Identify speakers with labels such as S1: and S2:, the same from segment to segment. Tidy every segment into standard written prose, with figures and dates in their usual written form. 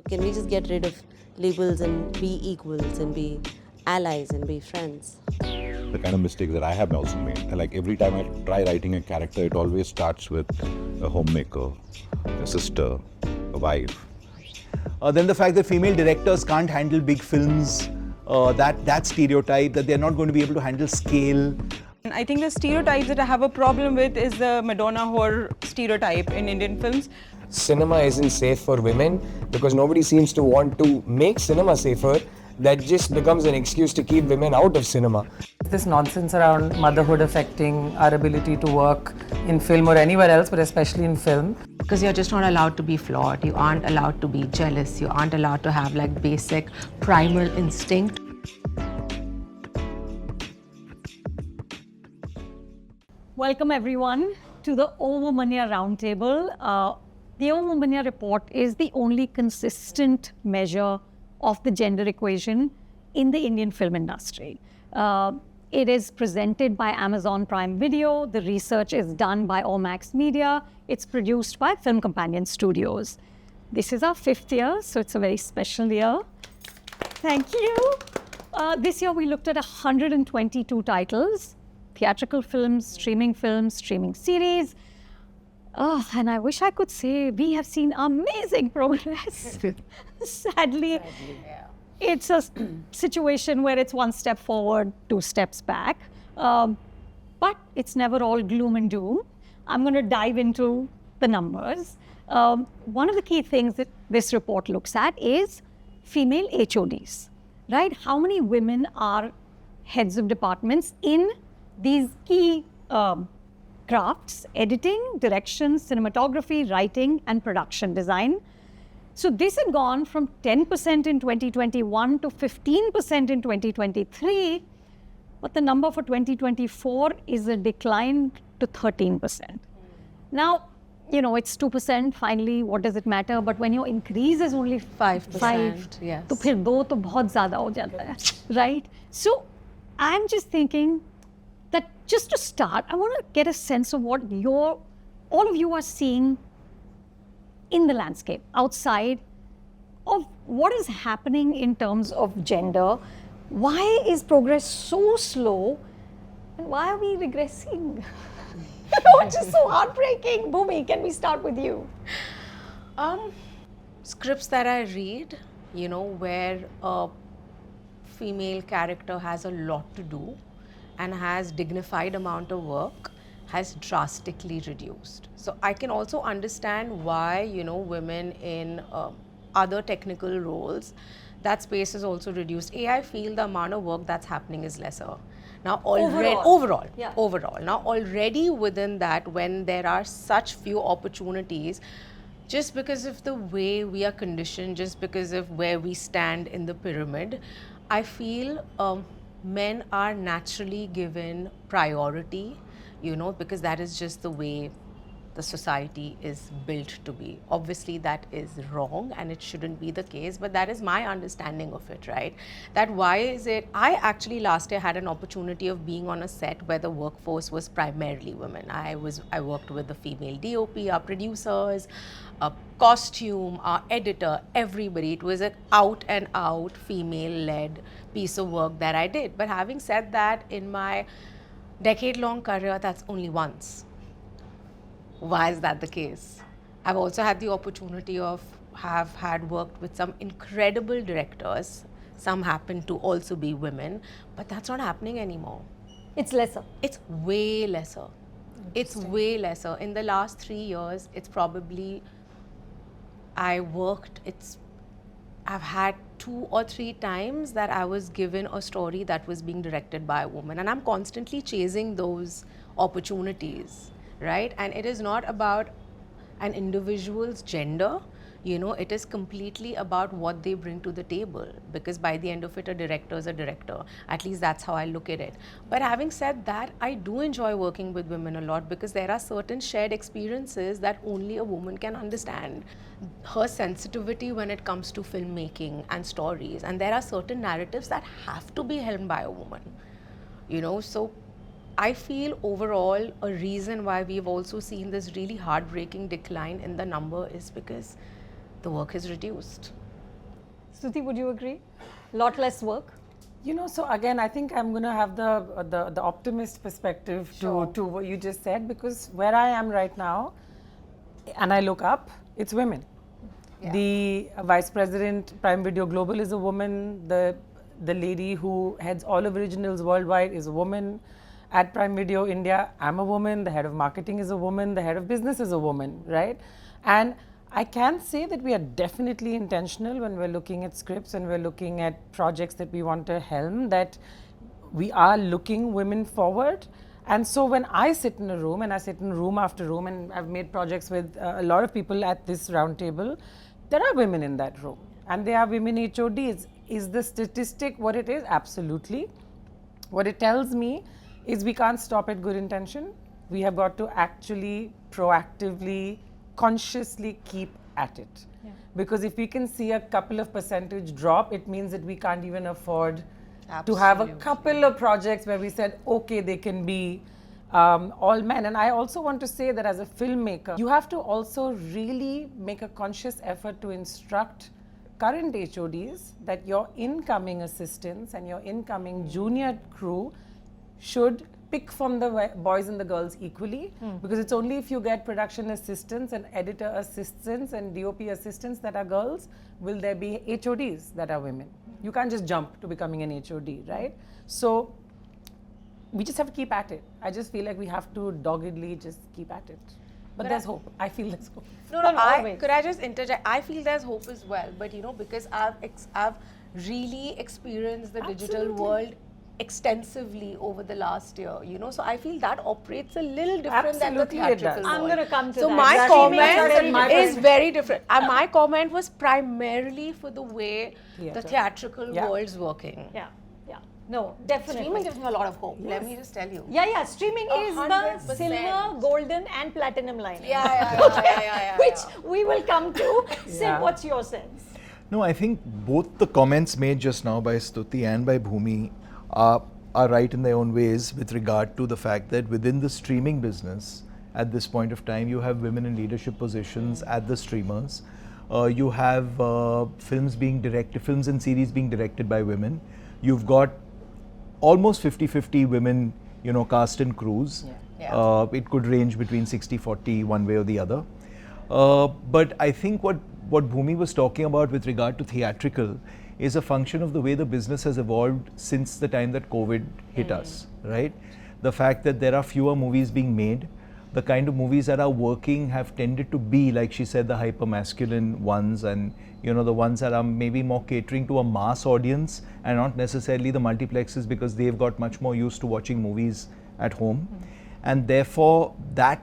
S1: Can we just get rid of labels and be equals and be allies and be friends?
S2: The kind of mistakes that I have also made. Like every time I try writing a character, it always starts with a homemaker, a sister, a wife.
S3: Then the fact that female directors can't handle big films, that stereotype, that they're not going to be able to handle scale.
S4: I think the stereotypes that I have a problem with is the Madonna whore stereotype in Indian films.
S5: Cinema isn't safe for women because nobody seems to want to make cinema safer. That just becomes an excuse to keep women out of cinema.
S6: This nonsense around motherhood affecting our ability to work in film or anywhere else, but especially in film.
S7: Because you're just not allowed to be flawed, you aren't allowed to be jealous, you aren't allowed to have like basic primal instinct.
S8: Welcome everyone to the OWomaniya Roundtable. The OWomaniya report is the only consistent measure of the gender equation in the Indian film industry. It is presented by Amazon Prime Video. The research is done by Ormax Media. It's produced by Film Companion Studios. This is our 5th year, so it's a very special year. Thank you. This year we looked at 122 titles, theatrical films, streaming series. And I wish I could say we have seen amazing progress. Sadly, it's a situation where it's one step forward, 2 steps back. But it's never all gloom and doom. I'm going to dive into the numbers. One of the key things that this report looks at is female HODs, right? How many women are heads of departments in these key crafts: editing, direction, cinematography, writing, and production design. So this had gone from 10% in 2021 to 15% in 2023, but the number for 2024 is a decline to 13%. Now, you know, it's 2%, finally, what does it matter? But when your increase is only 5%,
S7: yes.
S8: तो फिर 2 तो बहुत ज़्यादा हो जाता है, right? So I'm just thinking that just to start, I want to get a sense of what all of you are seeing in the landscape, outside of what is happening in terms of gender. Why is progress so slow and why are we regressing? Which is so heartbreaking. Bhumi, can we start with you?
S7: Scripts that I read, you know, where a female character has a lot to do and has dignified amount of work, has drastically reduced. So I can also understand why, you know, women in other technical roles, that space is also reduced. I feel the amount of work that's happening is lesser. Now overall. Now already within that, when there are such few opportunities, just because of the way we are conditioned, just because of where we stand in the pyramid, I feel men are naturally given priority, you know, because that is just the way the society is built to be. Obviously that is wrong and it shouldn't be the case, but that is my understanding of it, right? That why is it, I actually last year had an opportunity of being on a set where the workforce was primarily women. I worked with the female DOP, our producers, a costume, our editor, everybody. It was an out and out female-led piece of work that I did. But having said that, in my decade-long career, that's only once. Why is that the case? I've also had the opportunity of had worked with some incredible directors. Some happen to also be women, but that's not happening anymore.
S8: It's lesser.
S7: It's way lesser. It's way lesser. In the last 3 years, it's probably, I've had 2 or 3 times that I was given a story that was being directed by a woman, and I'm constantly chasing those opportunities, right? And it is not about an individual's gender, you know, it is completely about what they bring to the table, because by the end of it, a director is a director. At least that's how I look at it. But having said that, I do enjoy working with women a lot because there are certain shared experiences that only a woman can understand. Her sensitivity when it comes to filmmaking and stories, and there are certain narratives that have to be helmed by a woman, you know. So I feel overall a reason why we've also seen this really heartbreaking decline in the number is because the work is reduced.
S8: Stuti, would you agree? Lot less work?
S6: You know, so again, I think I'm going to have the optimist perspective to what you just said, because where I am right now, and I look up, it's women.
S7: Yeah.
S6: The vice president, Prime Video Global, is a woman. The lady who heads all of originals worldwide is a woman. At Prime Video India, I'm a woman. The head of marketing is a woman. The head of business is a woman, right? And I can say that we are definitely intentional when we're looking at scripts and we're looking at projects that we want to helm, that we are looking women forward. And so when I sit in a room, and I sit in room after room, and I've made projects with a lot of people at this round table, there are women in that room. And they are women HODs. Is the statistic what it is? Absolutely. What it tells me is we can't stop at good intention. We have got to actually proactively, consciously keep at it. Yeah. Because if we can see a couple of percentage drop, it means that we can't even afford to have a couple of projects where we said, okay, they can be all men. And I also want to say that as a filmmaker, you have to also really make a conscious effort to instruct current HODs that your incoming assistants and your incoming junior crew should pick from the boys and the girls equally, because it's only if you get production assistants and editor assistants and DOP assistants that are girls, will there be HODs that are women. You can't just jump to becoming an HOD, right? So we just have to keep at it. I just feel like we have to doggedly just keep at it. But there's hope. I feel there's hope.
S7: Could I just interject? I feel there's hope as well, but you know, because I've really experienced the digital world extensively over the last year, you know, so I feel that operates a little different than the theatrical world.
S8: I'm going to come to
S7: so
S8: that.
S7: my comment is very different. And
S8: Yeah.
S7: my comment was primarily for the way
S6: Theatre.
S7: the theatrical world's working.
S8: Yeah, yeah. No, definitely.
S7: Streaming gives me a lot of hope. Let me just tell you.
S8: Yeah, streaming is the
S7: 100%.
S8: silver, golden and platinum line.
S7: Yeah.
S8: Which we will come to. Sid, what's your sense?
S3: No, I think both the comments made just now by Stuti and by Bhumi are right in their own ways with regard to the fact that within the streaming business, at this point of time, you have women in leadership positions at the streamers. You have films and series being directed by women. You've got almost 50-50 women, you know, cast and crews. It could range between 60-40 one way or the other. But I think what Bhumi was talking about with regard to theatrical is a function of the way the business has evolved since the time that COVID hit us, right? The fact that there are fewer movies being made, the kind of movies that are working have tended to be, like she said, the hyper-masculine ones, and you know, the ones that are maybe more catering to a mass audience and not necessarily the multiplexes, because they've got much more used to watching movies at home. And therefore, that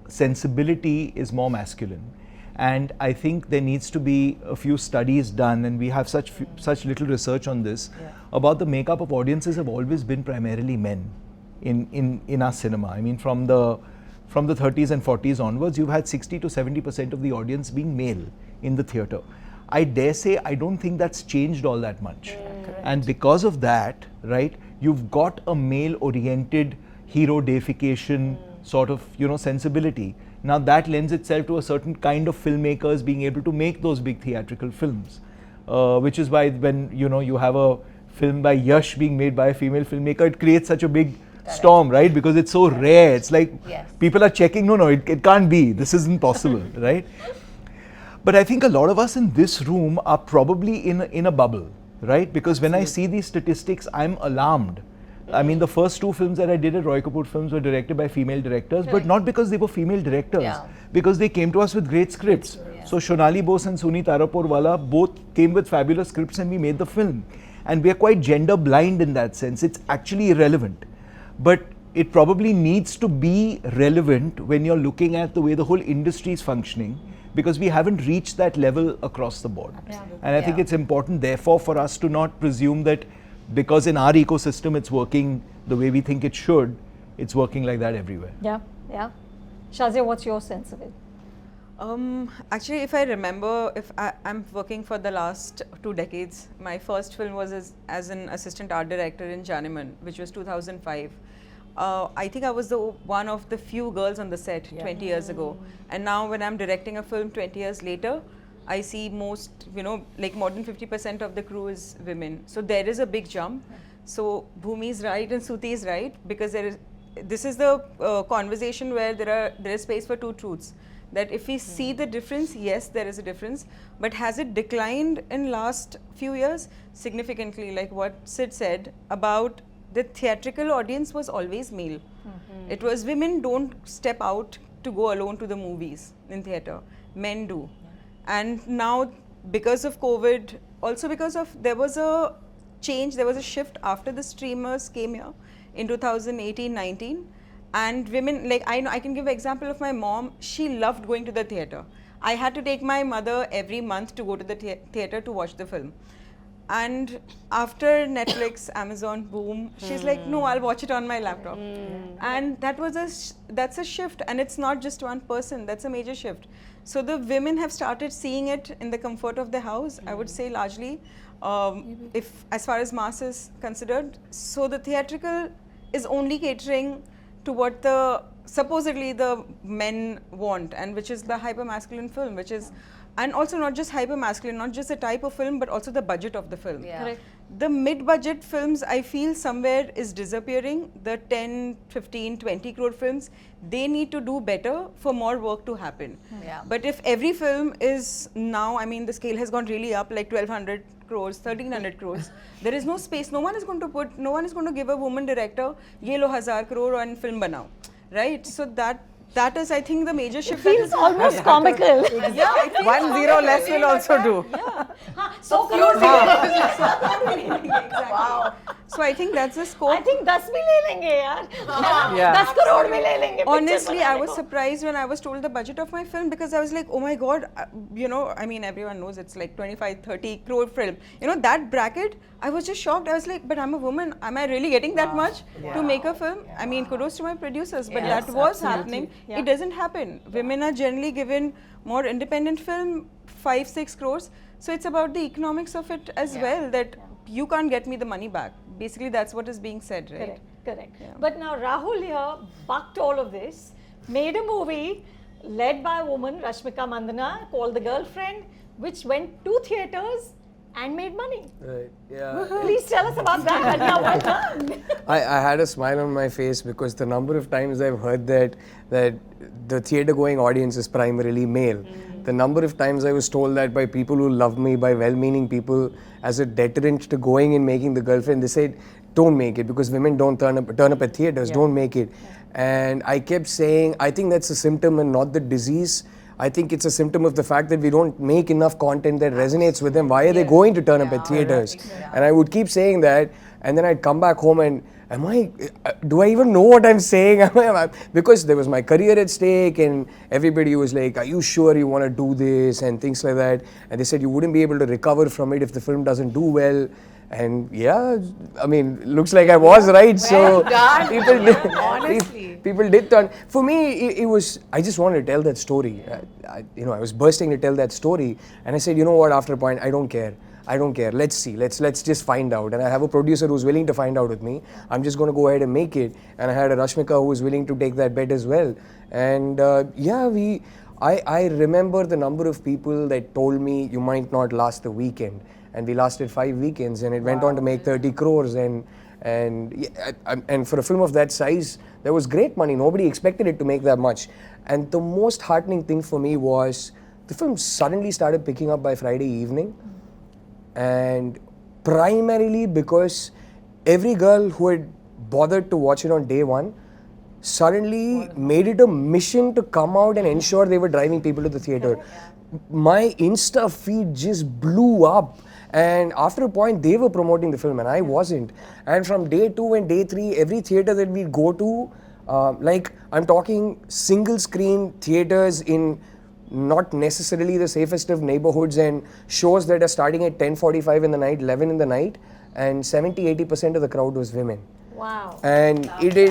S3: sensibility is more masculine. And I think there needs to be a few studies done, and we have such little research on this, about the makeup of audiences have always been primarily men in our cinema. I mean, from the 30s and 40s onwards, you've had 60 to 70% of the audience being male in the theatre. I dare say, I don't think that's changed all that much. And because of that, right, you've got a male-oriented hero deification sort of, you know, sensibility. Now that lends itself to a certain kind of filmmakers being able to make those big theatrical films, which is why when, you know, you have a film by Yash being made by a female filmmaker, it creates such a big storm, right? Because it's so rare. It's like people are checking, no, it can't be. This isn't possible, right? But I think a lot of us in this room are probably in a bubble, right? Because when I see these statistics, I'm alarmed. I mean, the first two films that I did at Roy Kapur Films were directed by female directors, but not because they were female directors, because they came to us with great scripts. So Shonali Bose and Suni Taraporwala both came with fabulous scripts, and we made the film. And we are quite gender blind in that sense. It's actually irrelevant. But it probably needs to be relevant when you're looking at the way the whole industry is functioning, because we haven't reached that level across the board. And I think it's important, therefore, for us to not presume that because in our ecosystem it's working the way we think it should, it's working like that everywhere.
S8: Yeah. Shazia, what's your sense of it?
S4: Actually, if I remember, I'm working for the last 2 decades. My first film was as an assistant art director in Journeyman, which was 2005. I think I was one of the few girls on the set 20 years ago. And now when I'm directing a film 20 years later, I see most, like more than 50% of the crew is women. So there is a big jump. So Bhumi is right and Stuti is right, because this is the conversation where there is space for two truths. That if we see the difference, yes, there is a difference, but has it declined in last few years? Significantly, like what Sid said about the theatrical audience was always male. It was women don't step out to go alone to the movies in theatre. Men do. And now because of COVID, also because of there was a change, there was a shift after the streamers came here in 2018-19. And women, like I can give an example of my mom. She loved going to the theatre. I had to take my mother every month to go to the theatre to watch the film. And after Netflix, Amazon, boom, she's like, no, I'll watch it on my laptop. And that's a shift. And it's not just one person, that's a major shift. So the women have started seeing it in the comfort of their house, I would say largely, if as far as mass is considered. So the theatrical is only catering to what supposedly the men want, and which is the hyper-masculine film, which is, and also not just hyper-masculine, not just the type of film, but also the budget of the film.
S7: Correct.
S4: The mid-budget films, I feel somewhere is disappearing. The 10, 15, 20 crore films, they need to do better for more work to happen. But if every film is now, I mean, the scale has gone really up, like 1200 crores, 1300 crores. There is no space. No one is going to give a woman director, ye lo 1000 crore and film banao. Right? So that is, I think, the major shift.
S8: It feels almost comical.
S4: Yeah,
S6: 1 0 less will also do.
S8: So crores.
S4: Exactly. Wow. So I think that's the scope.
S8: I think 10 भी ले लेंगे यार. 10 crore भी ले लेंगे.
S4: Honestly, I was surprised when I was told the budget of my film, because I was like, oh my god, I mean, everyone knows it's like 25, 30 crore film. That bracket, I was just shocked. I was like, but I'm a woman. Am I really getting that much to make a film? I mean, kudos to my producers, but that was happening. It doesn't happen. Women are generally given more independent film, 5, 6 crores. So it's about the economics of it as well, that you can't get me the money back. Basically, that's what is being said, right?
S8: Correct. But now Rahul here bucked all of this, made a movie led by a woman, Rashmika Mandana, called The Girlfriend, which went to theatres and made money.
S5: Right. Yeah.
S8: Please tell us about that. Now, well done.
S5: I had a smile on my face because the number of times I've heard that the theatre going audience is primarily male. The number of times I was told that by people who love me, by well-meaning people, as a deterrent to going and making The Girlfriend. They said, don't make it because women don't turn up at theatres, don't make it. And I kept saying, I think that's a symptom and not the disease. I think it's a symptom of the fact that we don't make enough content that resonates with them. Why are they going to turn up at theatres? And I would keep saying that, and then I'd come back home and, do I even know what I'm saying? Because there was my career at stake and everybody was like, are you sure you want to do this? And things like that. And they said you wouldn't be able to recover from it if the film doesn't do well. And yeah, I mean, looks like I was right. So people did turn. For me, it was, I just wanted to tell that story. I was bursting to tell that story. And I said, you know what, after a point, I don't care. Let's see. Let's just find out. And I have a producer who's willing to find out with me. I'm just going to go ahead and make it. And I had a Rashmika who was willing to take that bet as well. And I remember the number of people that told me you might not last the weekend. And we lasted 5 weekends, and it went on to make 30 crores. And for a film of that size, that was great money. Nobody expected it to make that much. And the most heartening thing for me was the film suddenly started picking up by Friday evening. And primarily because every girl who had bothered to watch it on day one suddenly made it a mission to come out and ensure they were driving people to the theatre. My Insta feed just blew up. And after a point, they were promoting the film and I wasn't. And from day 2 and day 3, every theatre that we'd go to, I'm talking single screen theatres in not necessarily the safest of neighborhoods, and shows that are starting at 10:45 in the night, 11 in the night, and 70-80% of the crowd was women.
S8: Wow.
S5: And it did,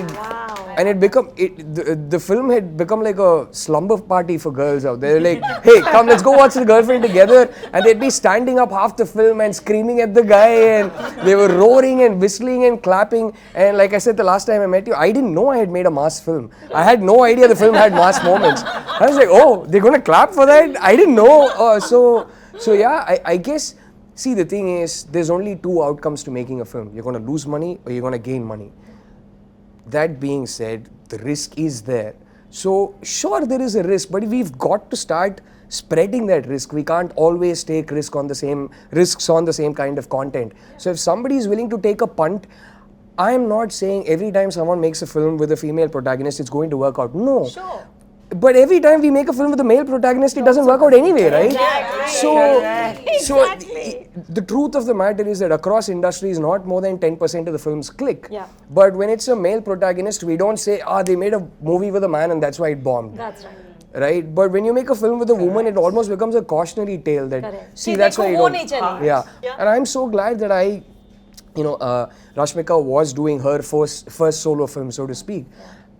S5: and the film had become like a slumber party for girls out there. Like, hey, come, let's go watch The Girlfriend together, and they'd be standing up half the film and screaming at the guy, and they were roaring and whistling and clapping. And like I said the last time I met you, I didn't know I had made a mass film. I had no idea the film had mass moments. I was like, oh, they're gonna clap for that? I didn't know. So yeah, I guess. See, the thing is, there's only two outcomes to making a film. You're going to lose money or you're going to gain money. That being said, the risk is there. So, sure, there is a risk, but we've got to start spreading that risk. We can't always take risks on the same kind of content. So, if somebody is willing to take a punt, I'm not saying every time someone makes a film with a female protagonist, it's going to work out. No.
S8: Sure.
S5: But every time we make a film with a male protagonist, it doesn't work out anyway, right? So the truth of the matter is that across industries, not more than 10% of the films click.
S8: Yeah.
S5: But when it's a male protagonist, we don't say, they made a movie with a man and that's why it bombed.
S8: That's right.
S5: Right? But when you make a film with a woman, it almost becomes a cautionary tale that,
S8: Correct.
S5: see, that's why you don't.
S8: Yeah.
S5: And I'm so glad that Rashmika was doing her first solo film, so to speak.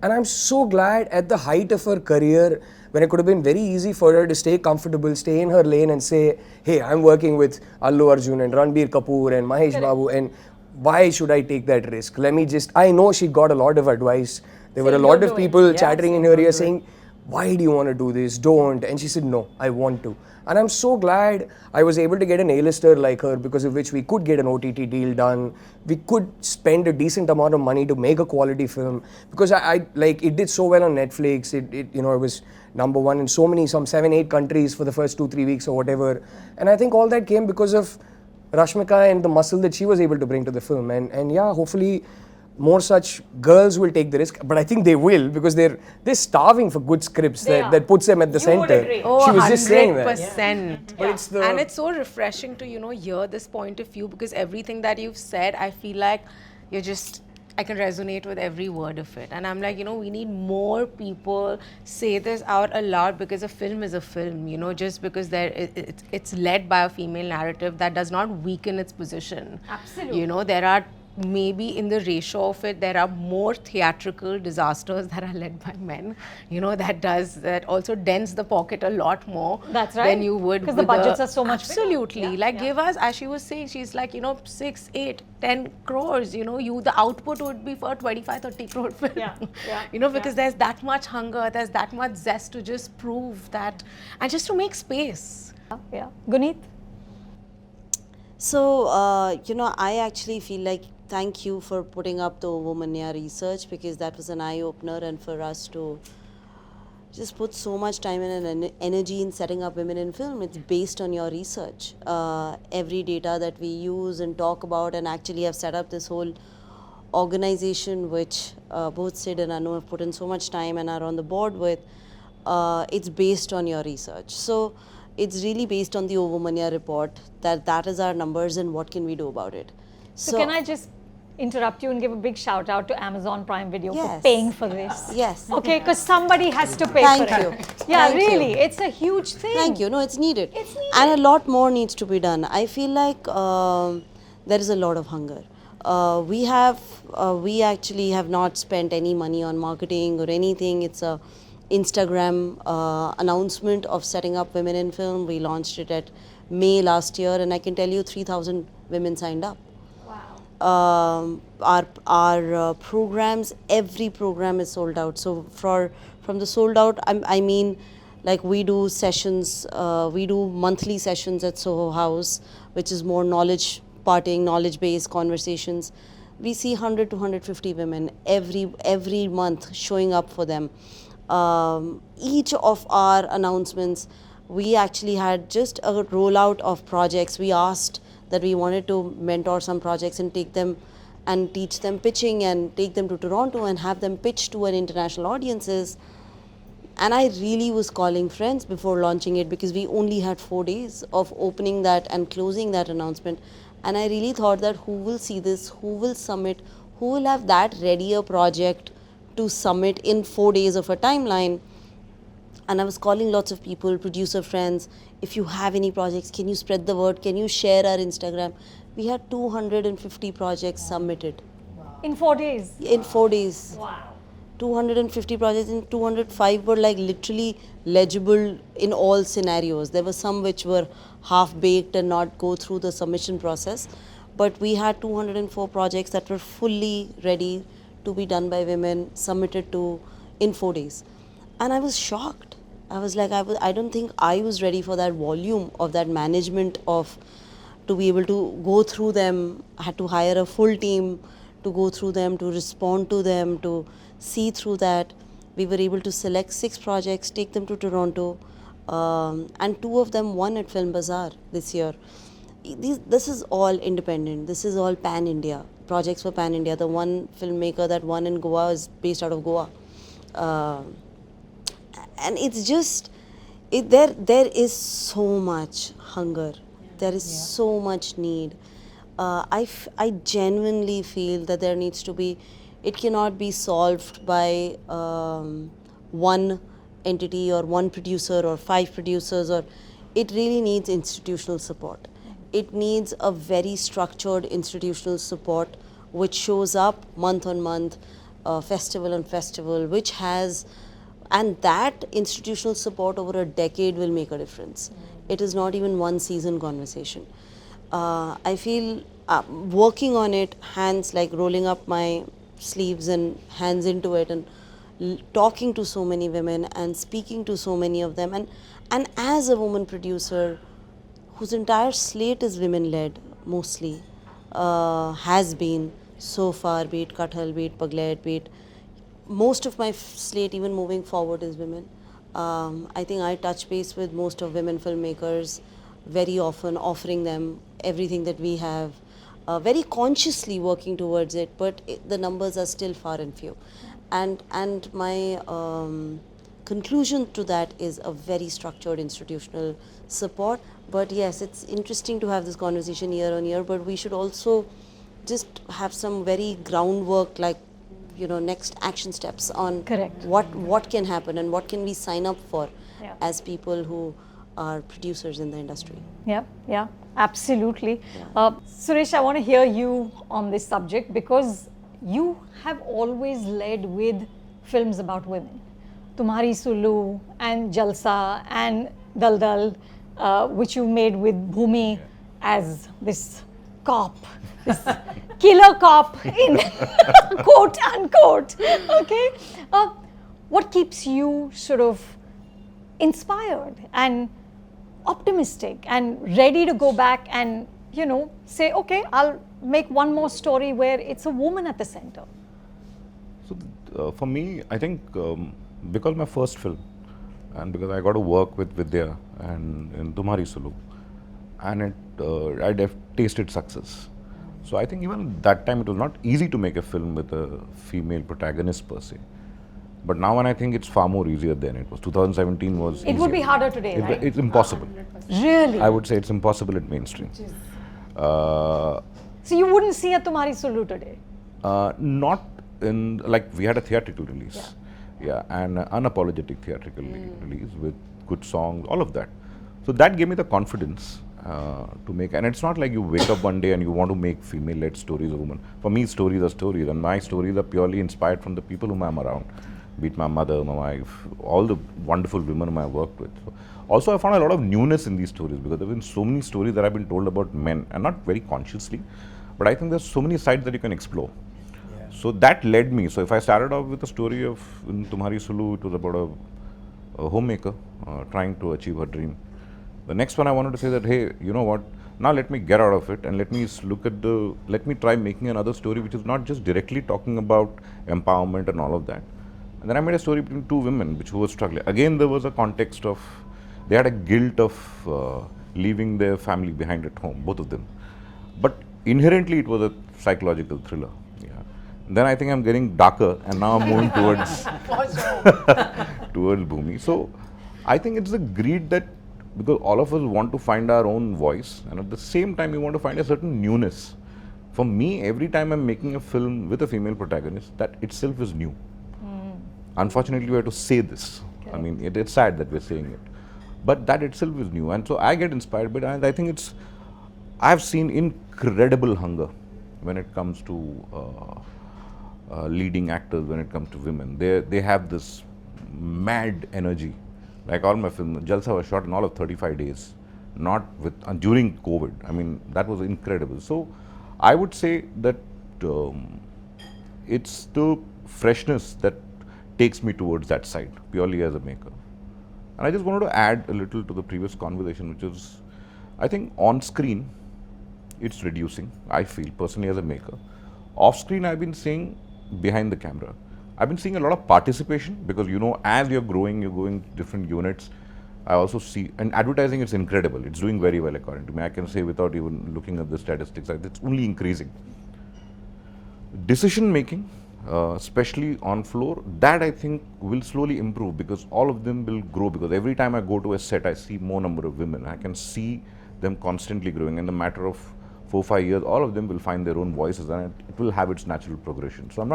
S5: And I'm so glad at the height of her career, when it could have been very easy for her to stay comfortable, stay in her lane and say, hey, I'm working with Allu Arjun and Ranbir Kapoor and Mahesh Babu, and why should I take that risk? I know she got a lot of advice. There were a lot of people chattering in her ear saying, why do you want to do this? Don't. And she said, no, I want to. And I'm so glad I was able to get an A-lister like her, because of which we could get an OTT deal done. We could spend a decent amount of money to make a quality film, because it did so well on Netflix. It was number one in some 7-8 countries for the first 2-3 weeks or whatever. And I think all that came because of Rashmika and the muscle that she was able to bring to the film. And yeah, hopefully more such girls will take the risk, but I think they will, because they're starving for good scripts that puts them at the center.
S7: Oh,
S5: she was just saying that.
S7: 100%.
S5: But
S7: and it's so refreshing to hear this point of view, because everything that you've said, I feel like I can resonate with every word of it. And I'm like, we need more people say this out aloud, because a film is a film, just because it's led by a female narrative, that does not weaken its position.
S8: Absolutely.
S7: There are maybe in the ratio of it, there are more theatrical disasters that are led by men, that also dents the pocket a lot more.
S8: That's right.
S7: Than you would,
S8: because the budgets are so much
S7: absolutely
S8: bigger.
S7: give us, as she was saying, she's like 6, 8, 10 crores, the output would be for a 25-30 crore film. Because there's that much hunger, there's that much zest to just prove that, and just to make space.
S8: Yeah. Guneet?
S1: So, I actually feel like thank you for putting up the Womaniya research, because that was an eye-opener, and for us to just put so much time and energy in setting up women in film. It's based on your research. Every data that we use and talk about, and actually have set up this whole organization, which both Sid and Anu have put in so much time and are on the board with, it's based on your research. So it's really based on the OWomaniya report, that is our numbers and what can we do about it.
S8: So can I just interrupt you and give a big shout out to Amazon Prime Video for
S1: Yes.
S8: paying for this?
S1: Yes.
S8: Okay, because somebody has to pay
S1: Thank
S8: for
S1: you.
S8: it. Yeah,
S1: Thank
S8: really,
S1: you.
S8: it's a huge thing.
S1: Thank you. No, it's needed.
S8: It's needed.
S1: And a lot more needs to be done. I feel like there is a lot of hunger. We actually have not spent any money on marketing or anything. It's a Instagram announcement of setting up women in film. We launched it at May last year, and I can tell you 3,000 women signed up. Our programs, every program is sold out. So from the sold out, I mean, like we do sessions, we do monthly sessions at Soho House, which is more knowledge-based conversations. We see 100 to 150 women every month showing up for them. Each of our announcements, we actually had just a rollout of projects. We asked that we wanted to mentor some projects and take them and teach them pitching and take them to Toronto and have them pitch to an international audiences. And I really was calling friends before launching it, because we only had 4 days of opening that and closing that announcement. And I really thought that who will see this, who will submit, who will have that readier project to submit in 4 days of a timeline. And I was calling lots of people, producer friends, if you have any projects, can you spread the word, can you share our Instagram? We had 250 projects submitted.
S8: In 4 days.
S1: in 4 days.
S8: Wow.
S1: 250 projects and 205 were like literally legible in all scenarios. There were some which were half baked and not go through the submission process, but we had 204 projects that were fully ready to be done by women, submitted to in 4 days. And I was shocked. I was like, I don't think I was ready for that volume of that management of to be able to go through them. I had to hire a full team to go through them, to respond to them, to see through that. We were able to select 6 projects, take them to Toronto, and 2 of them won at Film Bazaar this year. This is all independent. This is all pan-India. Projects for pan-India. The one filmmaker that won in Goa is based out of Goa. And it's just, there is so much hunger. There is so much need. I genuinely feel that there needs to be, it cannot be solved by one entity or one producer or 5 producers, or it really needs institutional support. It needs a very structured institutional support which shows up month on month, festival on festival, which has, and that institutional support over a decade will make a difference. It is not even one season conversation. I feel working on it, hands like rolling up my sleeves and hands into it, and talking to so many women and speaking to so many of them, and as a woman producer whose entire slate is women led mostly, has been so far, be it Kathal, be it Paglet, be it most of my slate even moving forward is women. I think I touch base with most of women filmmakers very often, offering them everything that we have, very consciously working towards it, but the numbers are still far and few. And my conclusion to that is a very structured institutional support. But yes, it's interesting to have this conversation year on year, but we should also just have some very groundwork, like, you know, next action steps on
S8: Correct.
S1: what can happen and what can we sign up for
S8: Yeah.
S1: as people who are producers in the industry.
S8: Yeah, absolutely. Suresh, I want to hear you on this subject because you have always led with films about women. Tumhari Sulu and Jalsa and Dal, which you made with Bhumi as this cop, this killer cop in quote unquote. Okay, what keeps you sort of inspired and optimistic and ready to go back and, you know, say, okay, I'll make one more story where it's a woman at the center?
S2: So for me, I think because my first film, and because I got to work with Vidya and in Tumhari Sulu, and I tasted success. So I think even that time it was not easy to make a film with a female protagonist per se. But now when I think it's far more easier than it was. 2017 was
S8: It would be harder today, right?
S2: It's impossible.
S8: Really?
S2: I would say it's impossible at mainstream.
S8: So you wouldn't see a Tumhari Sulu today?
S2: Not in, like, we had a theatrical release. Yeah, and unapologetic theatrical release with good songs, all of that. So that gave me the confidence to make, and it's not like you wake up one day and you want to make female-led stories of women. For me, stories are stories, and my stories are purely inspired from the people whom I'm around, be it my mother, my wife, all the wonderful women whom I worked with. So also, I found a lot of newness in these stories because there have been so many stories that I've been told about men, and not very consciously, but I think there's so many sides that you can explore. So that led me. So if I started off with a story of in Tumhari Sulu, it was about a homemaker trying to achieve her dream. The next one I wanted to say that, hey, you know what, now let me get out of it and let me look at let me try making another story which is not just directly talking about empowerment and all of that. And then I made a story between 2 women who were struggling. Again, there was a context of, they had a guilt of leaving their family behind at home, both of them. But inherently it was a psychological thriller. Then I think I'm getting darker, and now I'm moving towards Bhumi. So I think it's the greed that, because all of us want to find our own voice, and at the same time we want to find a certain newness. For me, every time I'm making a film with a female protagonist, that itself is new. Unfortunately, we have to say this. I mean, it's sad that we're saying it, but that itself is new. And so I get inspired by it, and I think I've seen incredible hunger when it comes to leading actors when it comes to women. They have this mad energy. Like all my films, Jalsa was shot in all of 35 days, not with during COVID. I mean, that was incredible. So, I would say that it's the freshness that takes me towards that side, purely as a maker. And I just wanted to add a little to the previous conversation, which is, I think on screen, it's reducing, I feel, personally as a maker. Off screen, I've been seeing behind the camera, I've been seeing a lot of participation because, you know, as you're growing different units. I also see, and advertising is incredible. It's doing very well according to me. I can say without even looking at the statistics, it's only increasing. Decision making, especially on floor, that I think will slowly improve because all of them will grow, because every time I go to a set, I see more number of women. I can see them constantly growing. In the matter of 4-5 years, all of them will find their own voices and it will have its natural progression. So I'm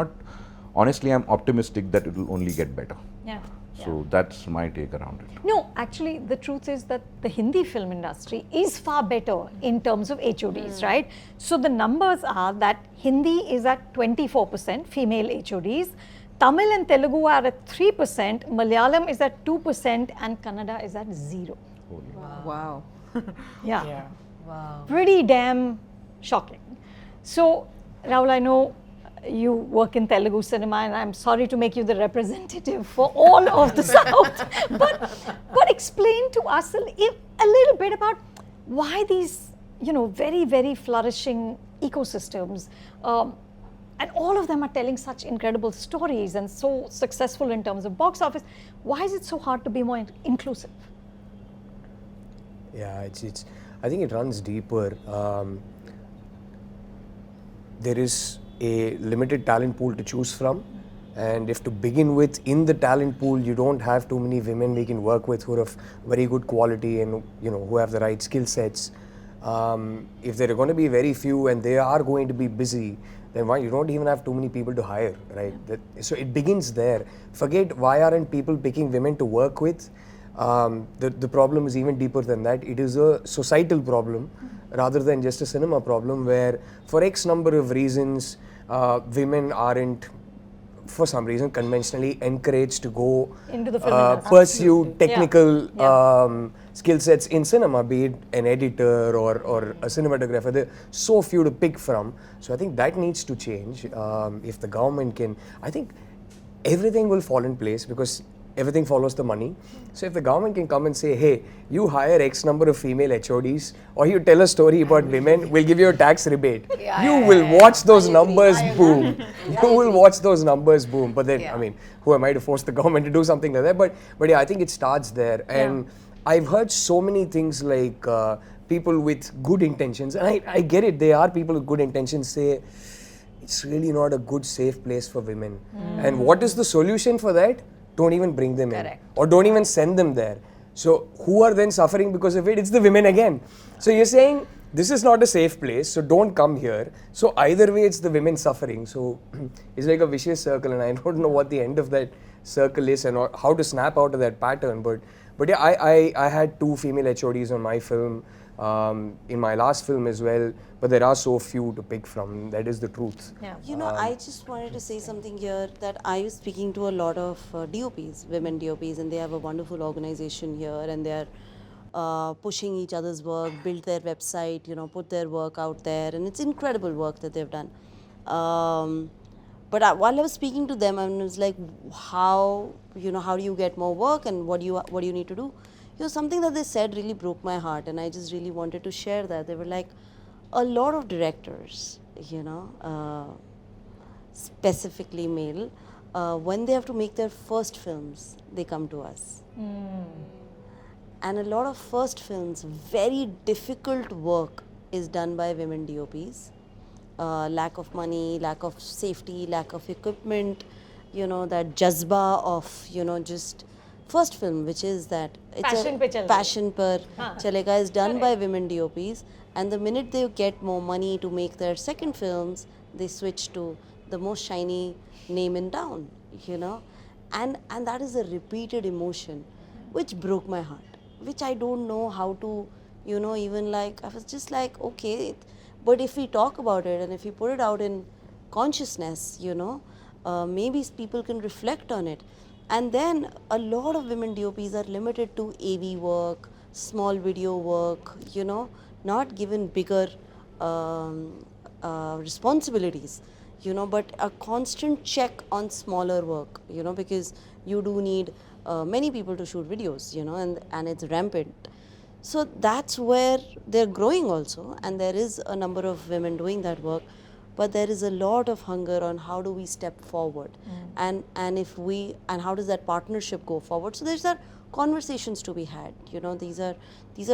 S2: optimistic that it will only get better.
S8: Yeah.
S2: So that's my take around it.
S8: No, actually, the truth is that the Hindi film industry is far better in terms of HODs, right? So the numbers are that Hindi is at 24% female HODs, Tamil and Telugu are at 3%, Malayalam is at 2%, and Kannada is at 0.
S4: Wow.
S8: Yeah.
S7: Wow.
S8: Pretty damn shocking. So, Rahul, I know you work in Telugu cinema, and I'm sorry to make you the representative for all of the South, but explain to us a little bit about why these, you know, very, very flourishing ecosystems, and all of them are telling such incredible stories and so successful in terms of box office. Why is it so hard to be more inclusive?
S5: Yeah, I think it runs deeper. There is a limited talent pool to choose from, and if to begin with in the talent pool you don't have too many women we can work with who are of very good quality and, you know, who have the right skill sets, if there are going to be very few and they are going to be busy, then why you don't even have too many people to hire, right? So it begins there. Forget why aren't people picking women to work with. The problem is even deeper than that. It is a societal problem rather than just a cinema problem, where for X number of reasons women aren't, for some reason, conventionally encouraged to go
S8: into the film industry.
S5: pursue technical skill sets in cinema, be it an editor or a cinematographer. There are so few to pick from. So I think that needs to change. If the government can, I think everything will fall in place because everything follows the money. So if the government can come and say, hey, you hire X number of female HODs or you tell a story about women, we'll give you a tax rebate. You will watch those numbers boom. You will watch those numbers boom. But then, I mean, who am I to force the government to do something like that? But yeah, I think it starts there. And I've heard so many things like people with good intentions, and I get it, they are people with good intentions say, it's really not a good, safe place for women. And what is the solution for that? Don't even bring them in, or don't even send them there. So who are then suffering because of it? It's the women again. So you're saying this is not a safe place, so don't come here. So either way, it's the women suffering. So it's like a vicious circle, and I don't know what the end of that circle is and how to snap out of that pattern. But yeah, I had 2 female HODs on my film, in my last film as well, but there are so few to pick from. That is the truth.
S8: Yeah.
S1: You know, I just wanted to say something here, that I was speaking to a lot of DOPs, women DOPs, and they have a wonderful organization here, and they are pushing each other's work, build their website, you know, put their work out there, and it's incredible work that they've done. But while I was speaking to them, I was like, how do you get more work, and what do you need to do? You know, something that they said really broke my heart, and I just really wanted to share that. They were like, a lot of directors, you know, specifically male, when they have to make their first films, they come to us. And a lot of first films, very difficult work is done by women DOPs. Lack of money, lack of safety, lack of equipment, you know, that jazba of, you know, just first film, which is that passion per chalega, is done by women DOPs. And the minute they get more money to make their second films, they switch to the most shiny name in town, you know. And that is a repeated emotion, which broke my heart, which I don't know how to, you know, even like, I was just like, okay, but if we talk about it and if we put it out in consciousness, you know, maybe people can reflect on it. And then a lot of women DOPs are limited to AV work, small video work, you know, not given bigger responsibilities, you know, but a constant check on smaller work, you know, because you do need many people to shoot videos, you know, and it's rampant. So that's where they're growing also, and there is a number of women doing that work, but there is a lot of hunger on how do we step forward, and if we, and how does that partnership go forward. So there's that conversations to be had, you know, these are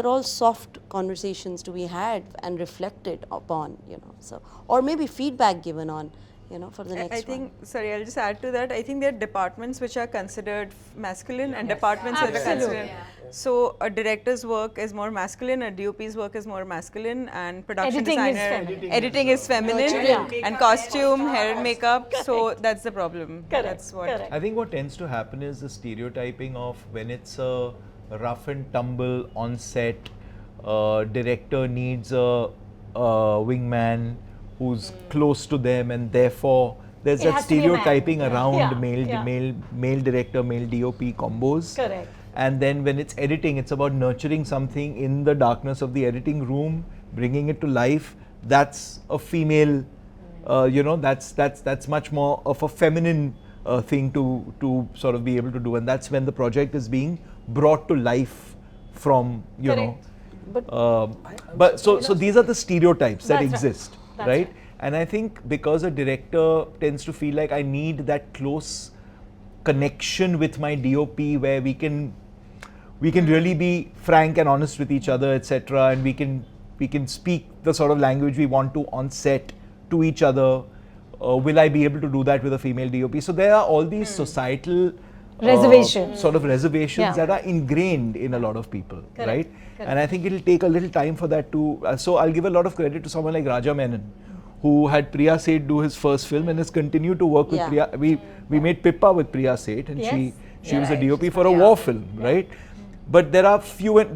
S1: all soft conversations to be had and reflected upon, you know, so, or maybe feedback given on, you know, for the next
S4: I think, sorry, I'll just add to that. I think there are departments which are considered masculine and departments that are considered. So a director's work is more masculine, a DOP's work is more masculine, and production designer, editing is feminine, and costume, hair and makeup. So that's the problem. That's what.
S3: I think what tends to happen is the stereotyping of when it's a rough and tumble on set, director needs a wingman who's close to them, and therefore there's that stereotyping around male director, male DOP combos.
S8: Correct.
S3: And then when it's editing, it's about nurturing something in the darkness of the editing room, bringing it to life. That's a female, you know, that's much more of a feminine thing to sort of be able to do, and that's when the project is being brought to life from, you know. But so these are the stereotypes that exist, right? And I think because a director tends to feel like I need that close connection with my DOP where we can really be frank and honest with each other, etc., and we can speak the sort of language we want to on set to each other. Will I be able to do that with a female DOP? So there are all these societal reservations that are ingrained in a lot of people, right? And I think it'll take a little time for that to. So I'll give a lot of credit to someone like Raja Menon, who had Priya Seth do his first film and has continued to work with Priya. We made Pippa with Priya Seth, and she was a DOP for a war film, right? But there are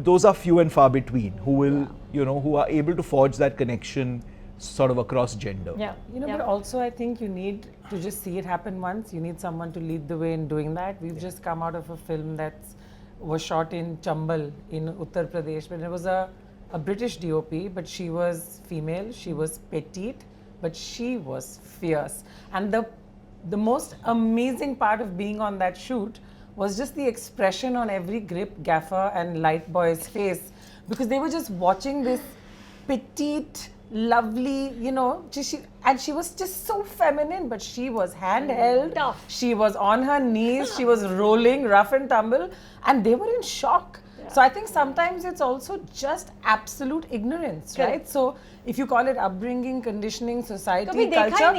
S3: those are few and far between who will, you know, who are able to forge that connection sort of across gender.
S6: Yeah, you know, but also I think you need to just see it happen once. You need someone to lead the way in doing that. We've just come out of a film that was shot in Chambal in Uttar Pradesh, but it was a British DOP, but she was female, she was petite, but she was fierce. And the most amazing part of being on that shoot was just the expression on every grip, gaffer and light boy's face, because they were just watching this petite, lovely, you know, and she was just so feminine, but she was handheld, she was on her knees, she was rolling rough and tumble, and they were in shock. So I think sometimes it's also just absolute ignorance, right? So if you call it upbringing, conditioning, society, culture,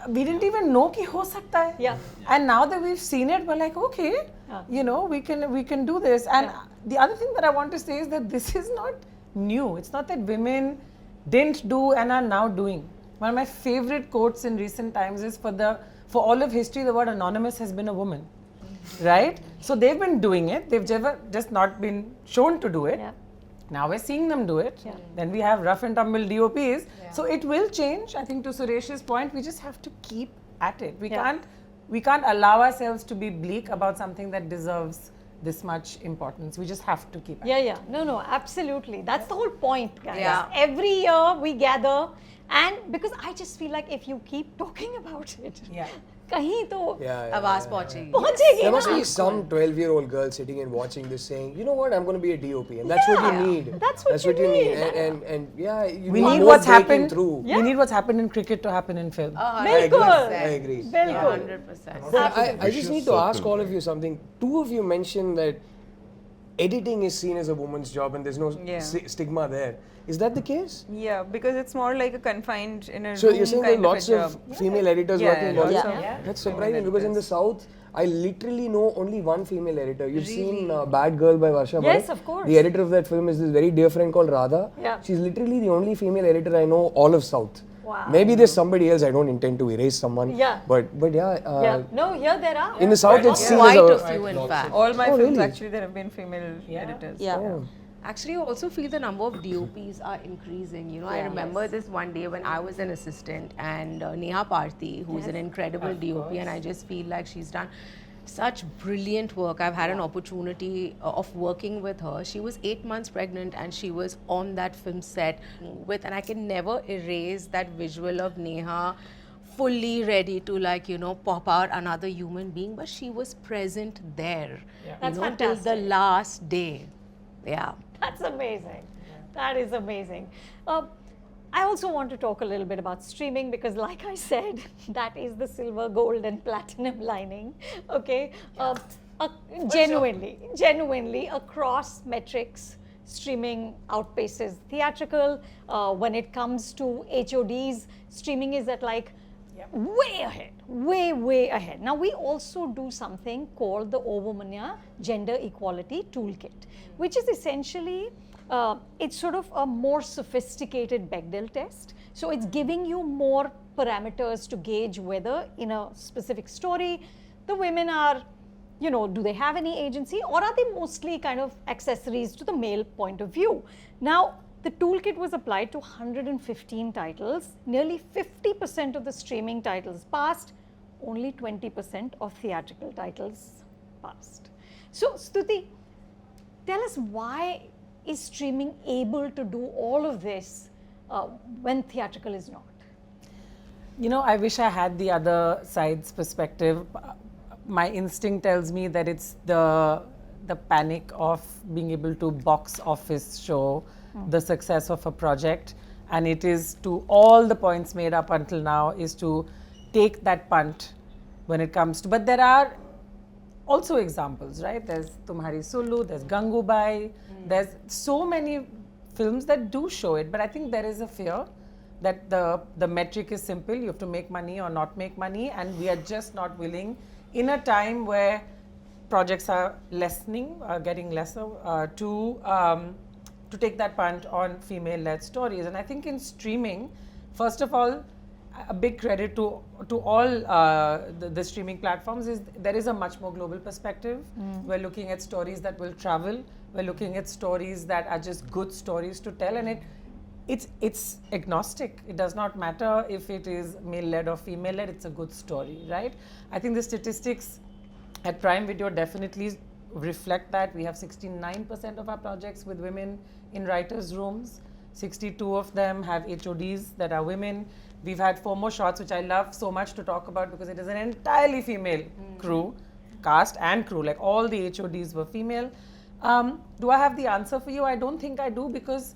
S6: we didn't even know ki ho sakta hai.
S8: Yeah.
S6: And now that we've seen it, we're like, okay, you know, we can do this. And the other thing that I want to say is that this is not new. It's not that women didn't do and are now doing. One of my favorite quotes in recent times is for all of history, the word anonymous has been a woman. Right? So they've been doing it. They've just not been shown to do it. Yeah. Now we're seeing them do it. Yeah. Then we have rough and tumble DOPs. Yeah. So it will change. I think to Suresh's point, we just have to keep at it. We can't allow ourselves to be bleak about something that deserves this much importance. We just have to keep at it.
S8: No, absolutely. That's the whole point, guys. Yeah. Every year we gather, and because I just feel like if you keep talking about it, कहीं तो
S7: आवाज पहुंचेगी.
S5: There must be some 12-year-old girl sitting and watching this saying, you know what, I'm going to be a DOP, and that's what you need.
S8: That's what you need.
S5: And you
S6: we need what's happened through. We need what's happened in cricket to happen in film.
S5: I agree.
S7: 100%.
S5: I just need to ask all of you something. Two of you mentioned that editing is seen as a woman's job and there's no stigma there. Is that the case?
S4: Yeah, because it's more like a confined in a
S5: so
S4: room
S5: you're saying there are lots of female editors working in Bollywood?
S4: Yeah.
S5: That's surprising because in the South, I literally know only one female editor. You've seen Bad Girl by Varsha Bharat?
S8: Yes, of course.
S5: The editor of that film is this very dear friend called Radha. Yeah. She's literally the only female editor I know all of South.
S8: Wow.
S5: Maybe there's somebody else. I don't intend to erase someone.
S8: Yeah.
S5: But
S8: No, here there are.
S5: In the South, it's seen
S7: quite
S5: as
S7: a few in fact.
S4: All my films actually there have been female editors.
S1: Yeah.
S7: Actually, I also feel the number of DOPs are increasing. You know, I remember this one day when I was an assistant, and Neha Parthi, who's an incredible DOP, and I just feel like she's done such brilliant work. I've had an opportunity of working with her. She was 8 months pregnant and she was on that film set with, and I can never erase that visual of Neha fully ready to, like, you know, pop out another human being, but she was present there,
S8: That's
S7: you know, till the
S8: fantastic.
S7: last day. Yeah.
S8: That's amazing. That is amazing. I also want to talk a little bit about streaming because, like I said, that is the silver, gold, and platinum lining. Okay, genuinely across metrics, streaming outpaces theatrical. When it comes to HODs, streaming is at like way ahead, way ahead. Now we also do something called the OWomaniya Gender Equality Toolkit, which is essentially it's sort of a more sophisticated Bechdel test. So it's giving you more parameters to gauge whether in a specific story the women are, you know, do they have any agency, or are they mostly kind of accessories to the male point of view. Now the toolkit was applied to 115 titles. Nearly 50% of the streaming titles passed, only 20% of theatrical titles passed. So Stuti, tell us, why is streaming able to do all of this when theatrical is not?
S6: You know, I wish I had the other side's perspective. My instinct tells me that it's the panic of being able to box office show the success of a project, and it is, to all the points made up until now, is to take that punt when it comes to, but there are also examples, right? There's Tumhari Sulu, there's Gangubai, there's so many films that do show it, but I think there is a fear that the metric is simple, you have to make money or not make money, and we are just not willing, in a time where projects are lessening, getting lesser, to take that punt on female-led stories. And I think in streaming, first of all, a big credit to all the streaming platforms is there is a much more global perspective. We're looking at stories that will travel. We're looking at stories that are just good stories to tell, and it's agnostic. It does not matter if it is male-led or female-led. It's a good story, right? I think the statistics at Prime Video definitely reflect that. We have 69% of our projects with women in writers' rooms. 62 of them have HODs that are women. We've had 4 more shots, which I love so much to talk about because it is an entirely female crew, cast and crew, like all the HODs were female. Do I have the answer for you? I don't think I do, because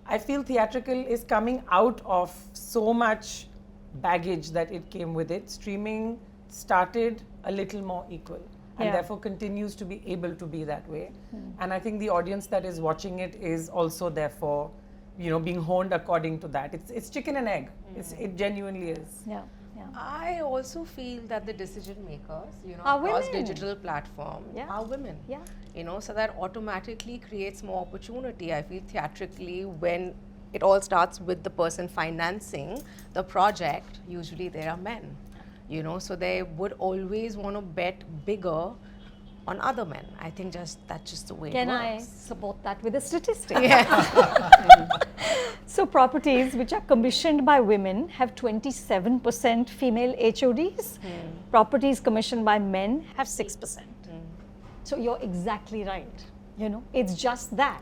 S6: I feel theatrical is coming out of so much baggage that it came with it. Streaming started a little more equal and therefore continues to be able to be that way. And I think the audience that is watching it is also therefore, you know, being honed according to that. It's chicken and egg. It genuinely is.
S8: Yeah.
S7: I also feel that the decision makers, you know,
S8: Are
S7: across
S8: women.
S7: digital platform are women.
S8: Yeah.
S7: You know, so that automatically creates more opportunity. I feel theatrically, when it all starts with the person financing the project, usually there are men. You know, so they would always want to bet bigger on other men. I think that's just the way
S8: Can
S7: it
S8: I
S7: works.
S8: support that with a statistic?
S7: Yeah.
S8: So properties which are commissioned by women have 27% female HODs. Properties commissioned by men have 6%. So you're exactly right. You know, it's just that.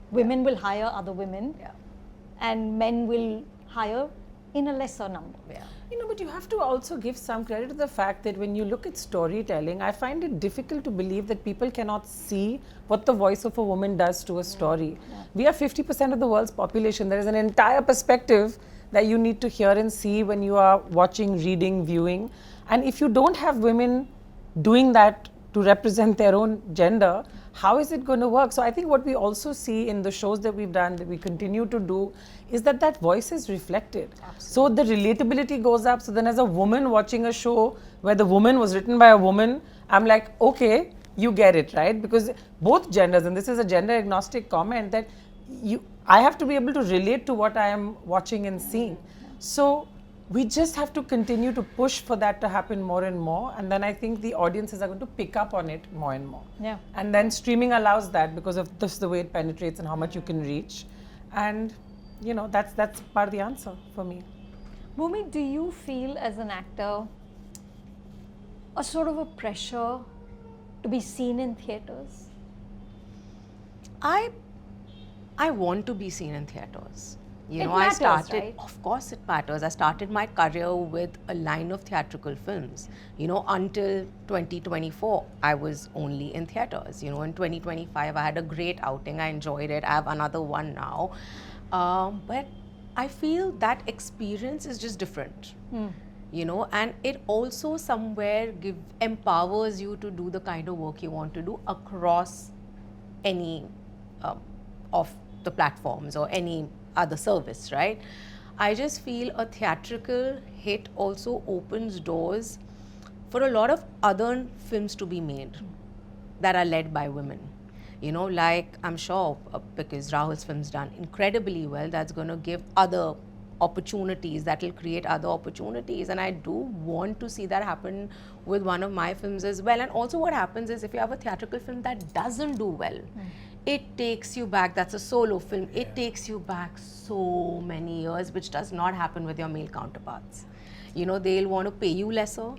S8: Women will hire other women and men will hire in a lesser number.
S6: You know, but you have to also give some credit to the fact that when you look at storytelling, I find it difficult to believe that people cannot see what the voice of a woman does to a story. We are 50% of the world's population. There is an entire perspective that you need to hear and see when you are watching, reading, viewing. And if you don't have women doing that to represent their own gender, how is it going to work? So I think what we also see in the shows that we've done, that we continue to do, is that that voice is reflected. So the relatability goes up. So then as a woman watching a show where the woman was written by a woman, I'm like, okay, you get it, right? Because both genders, and this is a gender agnostic comment, that I have to be able to relate to what I am watching and seeing. So we just have to continue to push for that to happen more and more, and then I think the audiences are going to pick up on it more and more.
S8: Yeah.
S6: And then streaming allows that because of this, the way it penetrates and how much you can reach, and you know, that's part of the answer for me.
S8: Bhumi, do you feel as an actor a sort of a pressure to be seen in theatres?
S7: I want to be seen in theatres. You
S8: It
S7: know,
S8: matters,
S7: I started,
S8: right?
S7: of course it matters. I started my career with a line of theatrical films. You know, until 2024, I was only in theatres. You know, in 2025, I had a great outing. I enjoyed it. I have another one now. But I feel that experience is just different. You know, and it also somewhere empowers you to do the kind of work you want to do across any of the platforms or any other service, right? I just feel a theatrical hit also opens doors for a lot of other films to be made that are led by women. You know, like I'm sure because Rahul's film's done incredibly well, that's going to give other opportunities, that will create other opportunities, and I do want to see that happen with one of my films as well. And also what happens is if you have a theatrical film that doesn't do well, it takes you back, that's a solo film, it takes you back so many years, which does not happen with your male counterparts. You know, they'll want to pay you lesser.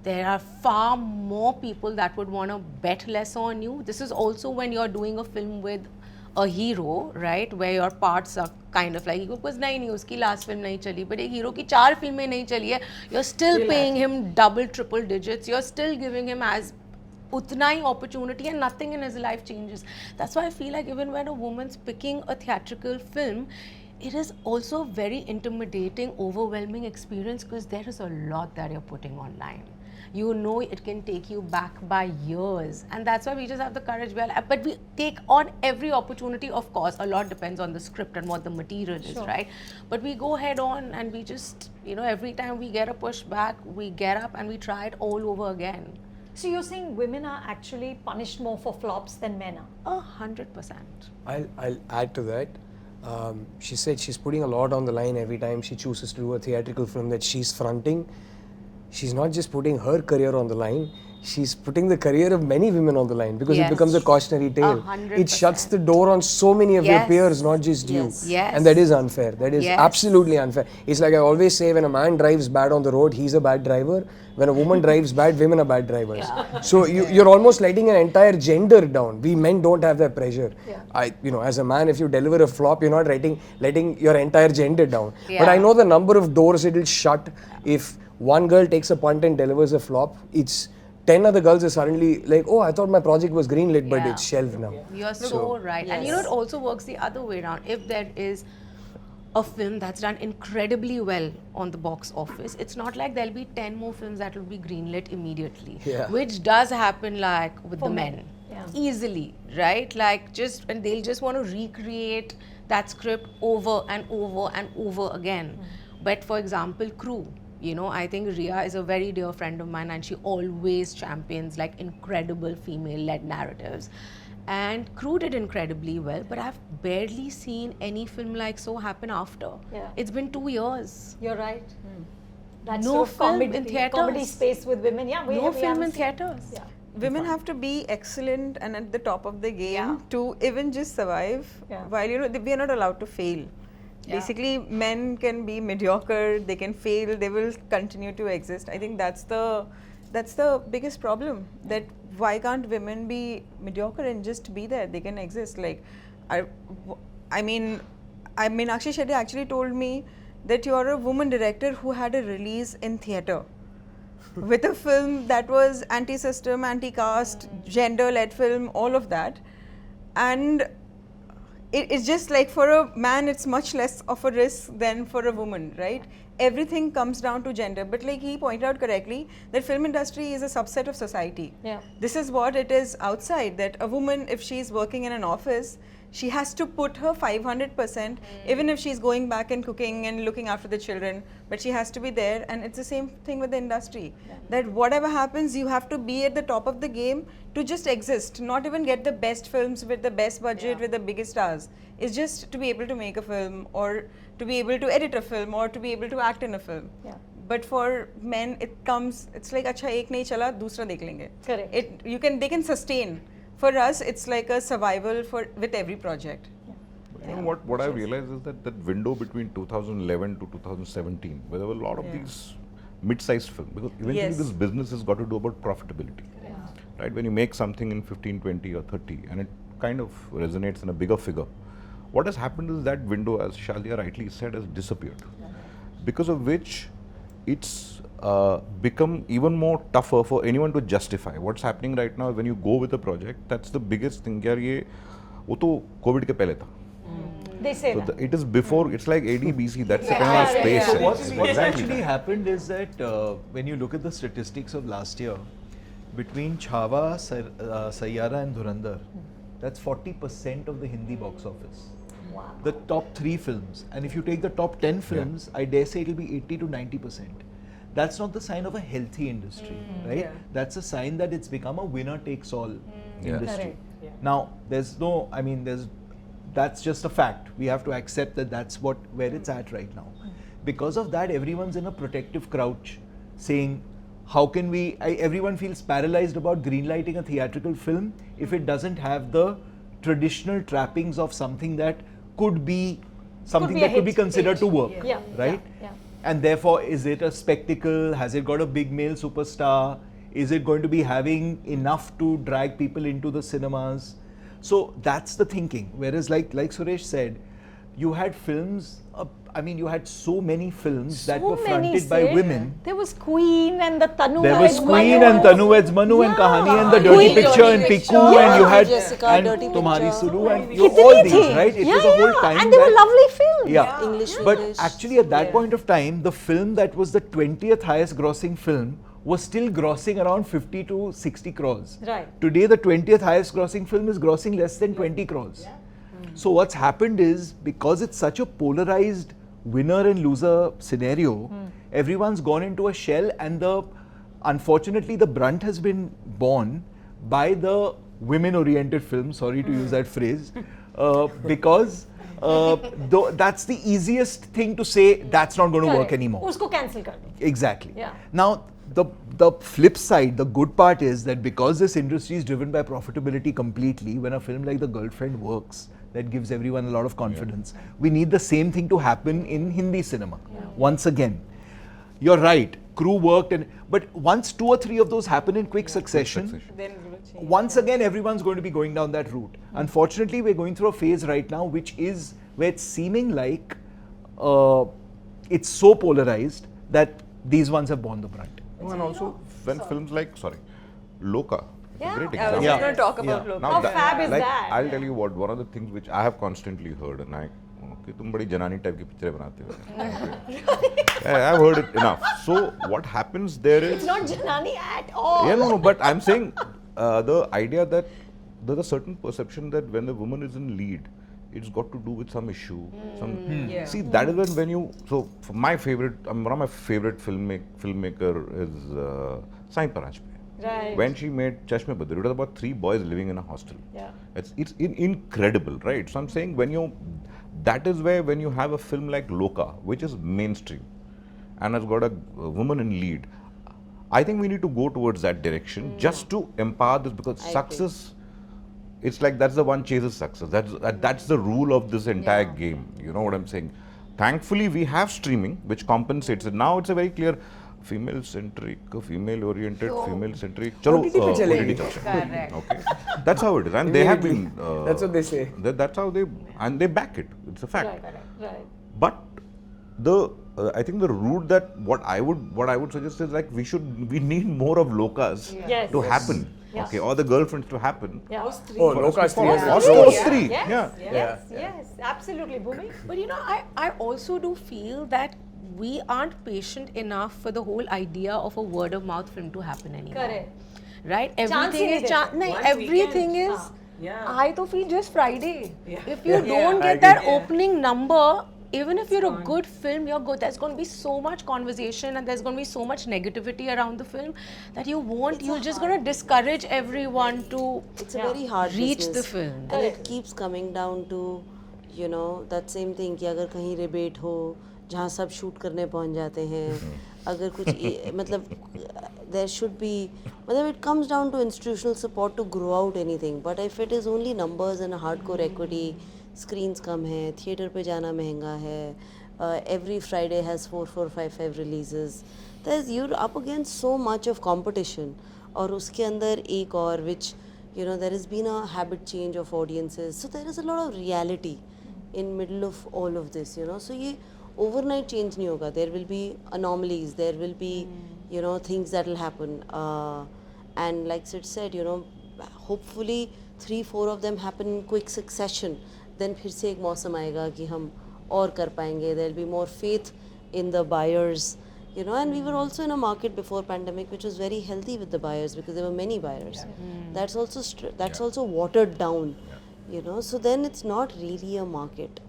S7: There are far more people that would want to bet less on you. This is also when you're doing a film with a hero, right, where your parts are kind of like, because nahi, uski last film nahi chali, but a hero ki 4 filmein nahi chali hai, you're still paying him double, triple digits, you're still giving him as utna hi opportunity and nothing in his life changes. That's why I feel like even when a woman's picking a theatrical film, it is also very intimidating, overwhelming experience because there is a lot that you're putting online. You know it can take you back by years, and that's why we just have the courage. But we take on every opportunity. Of course, a lot depends on the script and what the material is, right? But we go head on, and we just, you know, every time we get a pushback, we get up and we try it all over again.
S8: So you're saying women are actually punished more for flops than men are?
S7: 100%.
S5: I'll add to that. She said she's putting a lot on the line every time she chooses to do a theatrical film that she's fronting. She's not just putting her career on the line, she's putting the career of many women on the line because it becomes a cautionary tale.
S7: 100%.
S5: It shuts the door on so many of your peers, not just you.
S7: Yes.
S5: And that is unfair. That is absolutely unfair. It's like I always say, when a man drives bad on the road, he's a bad driver. When a woman drives bad, women are bad drivers. So you're almost letting an entire gender down. We men don't have that pressure. You know, as a man, if you deliver a flop, you're not letting your entire gender down. But I know the number of doors it'll shut if one girl takes a punt and delivers a flop. It's 10 other girls are suddenly like, oh, I thought my project was greenlit, but it's shelved now.
S7: You're so right. And you know, it also works the other way around. If there is a film that's done incredibly well on the box office, it's not like there'll be 10 more films that will be greenlit immediately, which does happen like with the men. Easily, right? Like and they'll just want to recreate that script over and over and over again. But for example, Crew, you know, I think Ria is a very dear friend of mine and she always champions like incredible female-led narratives. And Crew did incredibly well, but I've barely seen any film like so happen after. It's been 2 years.
S8: You're right. That's
S7: No
S8: sort of
S7: film in theatres.
S8: comedy space with women.
S7: No film in theatres.
S4: Women have to be excellent and at the top of the game to even just survive. While, you know, we are not allowed to fail. Basically, men can be mediocre, they can fail, they will continue to exist. I think that's the biggest problem. That why can't women be mediocre and just be there? They can exist. Like, I mean, Akshay Shetty actually told me that you are a woman director who had a release in theatre with a film that was anti-system, anti-caste, gender-led film, all of that, and it's just like for a man, it's much less of a risk than for a woman, right? Everything comes down to gender. But like he pointed out correctly, that film industry is a subset of society. This is what it is outside, that a woman, if she's working in an office, she has to put her 500%, even if she's going back and cooking and looking after the children, but she has to be there. And it's the same thing with the industry, that whatever happens, you have to be at the top of the game to just exist, not even get the best films with the best budget, with the biggest stars. It's just to be able to make a film or to be able to edit a film or to be able to act in a film.
S8: Yeah.
S4: But for men, it's like, acha ek nahi chala, dusra dekh lenge.
S8: Correct.
S4: They can sustain. For us, it's like a survival with every project.
S2: You know what I realized is that window between 2011 to 2017, where there were a lot of these mid-sized films, because eventually this business has got to do about profitability. Right? When you make something in 15, 20 or 30 and it kind of resonates in a bigger figure, what has happened is that window, as Shazia rightly said, has disappeared. Because of which it's become even more tougher for anyone to justify. What's happening right now, when you go with a project, that's the biggest thing. Yaar, ye, wo to COVID ke pehle tha.
S8: They say
S2: So
S8: that.
S2: it is before, it's like ADBC, that's the kind of space.
S3: So
S2: it
S3: what's
S2: is.
S3: actually happened is that when you look at the statistics of last year, between Chhava, Sayyara and Dhurandhar, that's 40% of the Hindi box office.
S8: Wow.
S3: The top 3 films, and if you take the top 10 films, I dare say it'll be 80 to 90%. That's not the sign of a healthy industry, right?
S4: Yeah.
S3: That's a sign that it's become a winner-takes-all industry.
S8: Correct.
S3: Now, that's just a fact. We have to accept that that's where it's at right now. Because of that, everyone's in a protective crouch, saying, how can we, everyone feels paralyzed about greenlighting a theatrical film if it doesn't have the traditional trappings of something that could be something
S8: be a
S3: that could be
S8: hit.
S3: considered to work,
S8: Yeah.
S3: right?
S8: Yeah.
S3: And therefore, is it a spectacle? Has it got a big male superstar? Is it going to be having enough to drag people into the cinemas? So that's the thinking. Whereas like Suresh said, you had films, you had so many films that were fronted by women.
S8: There was Queen and the Tanu.
S3: There was
S8: Manu.
S3: Queen and Tanu Weds Manu and Kahani and the Dirty
S8: Queen,
S3: Picture
S8: Dirty
S3: and
S8: Picture.
S3: Piku
S8: Yeah.
S3: and you had
S1: Jessica,
S3: and
S1: Dirty
S3: Tumhari
S1: Picture.
S3: Sulu and
S8: Kitni
S3: all these,
S8: thi.
S3: right? It
S8: Yeah,
S3: was a whole
S8: yeah.
S3: time.
S8: And they were lovely films.
S3: Yeah.
S1: English,
S3: But
S1: English.
S3: actually at that point of time, the film that was the 20th highest grossing film was still grossing around 50 to 60 crores.
S8: Right.
S3: Today the 20th highest grossing film is grossing less than 20 crores. So what's happened is, because it's such a polarized winner and loser scenario, everyone's gone into a shell, and unfortunately the brunt has been borne by the women-oriented film, sorry to use that phrase, because that's the easiest thing to say, that's not going to work anymore.
S8: Usko cancel kar do.
S3: Exactly.
S8: Yeah.
S3: Now, the flip side, the good part is that because this industry is driven by profitability completely, when a film like The Girlfriend works, that gives everyone a lot of confidence. We need the same thing to happen in Hindi cinema. Once again, you're right, crew worked, but once 2 or 3 of those happen in quick succession,
S4: Then it will change.
S3: once again everyone's going to be going down that route. Unfortunately, we're going through a phase right now which is where it's seeming like it's so polarized that these ones have borne the brunt.
S2: And also, when films like, Loka,
S8: Yeah.
S2: a great
S4: I was
S2: example.
S4: just going to talk about Loka.
S8: How fab is
S2: like,
S8: that?
S2: I'll tell you one of the things which I have constantly heard, and कि तुम बड़ी जनानी type की पिक्चरें बनाते हो. I've heard it enough. So what happens there is,
S8: It's not Janani at all.
S2: yeah, no, but I'm saying the idea that there's a certain perception that when the woman is in lead, it's got to do with some issue.
S4: Yeah.
S2: See, that is when you. So, for my favorite, one of my favorite filmmaker is Sai Parajpe.
S8: Right.
S2: When she made Chashme Badr, it was about 3 boys living in a hostel.
S8: Yeah.
S2: It's incredible, right? So I'm saying that is where when you have a film like Loka, which is mainstream and has got a woman in lead, I think we need to go towards that direction just to empower this, because success, it's like that's the one chases success. That's the rule of this entire game. You know what I'm saying? Thankfully, we have streaming, which compensates it. Now it's a very clear female-centric, female-oriented, female-centric. Chalo, OTT chalta hai.
S7: Correct.
S2: Okay, that's how it is, and they have been.
S5: That's what they say.
S2: That's how they back it. It's a fact.
S8: Right.
S2: But I think the route that what I would suggest is like we need more of Lokas
S8: Yes.
S2: to happen.
S8: Yes.
S2: Okay, or the girlfriends to happen.
S8: Yeah.
S5: Oh, Loka's 3 years ago.
S2: Those three.
S8: Yes.
S2: Yeah.
S8: Yes. Absolutely, Bhumi.
S7: But you know, I also do feel that we aren't patient enough for the whole idea of a word of mouth film to happen anymore.
S8: Correct.
S7: Right?
S8: Chance
S7: Everything
S8: he
S7: is
S8: नहीं देते.
S6: One
S7: everything
S6: weekend.
S7: is.
S6: Yeah.
S7: I to feel just Friday.
S6: Yeah.
S7: If you don't
S5: I
S7: get that
S5: agree.
S7: opening number, even if you're a good film, you're good. There's going to be so much conversation and there's going to be so much negativity around the film that you're just going to discourage everyone to
S1: It's a very hard
S7: reach
S1: business.
S7: the film.
S1: And it keeps coming down to you know, that same thing कि अगर कहीं rebate हो जहाँ सब shoot करने पहुँच जाते हैं, अगर कुछ मतलब there should be, मतलब it comes down to institutional support to grow out anything. But if it is only numbers and a hardcore equity, screens कम है, theatre पे जाना महंगा है, every Friday has 4, 4, 5, 5 releases, you're up against so much of competition. और उसके अंदर एक और which, you know, there has been a habit change of audiences, so there is a lot of reality in middle of all of this, you know. So ये overnight change नहीं होगा. There will be anomalies, there will be you know, things that will happen, and like Sid said, you know, hopefully 3-4 of them happen in quick succession, then फिर से एक मौसम आएगा कि हम और कर पाएंगे. There will be more faith in the buyers, you know. And we were also in a market before pandemic which was very healthy with the buyers because there were many buyers. That's also also watered down, you know. So then it's not really a market,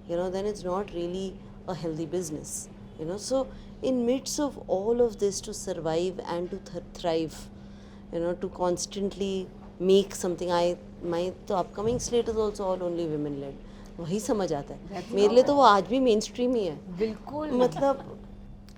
S1: you know, then it's not really a healthy business, you know. So in midst of all of this, to survive and to thrive, you know, to constantly make something, my तो upcoming slate is also all only women led. वही समझ आता है मेरे लिए, तो वो आज भी मेन स्ट्रीम ही है बिल्कुल. मतलब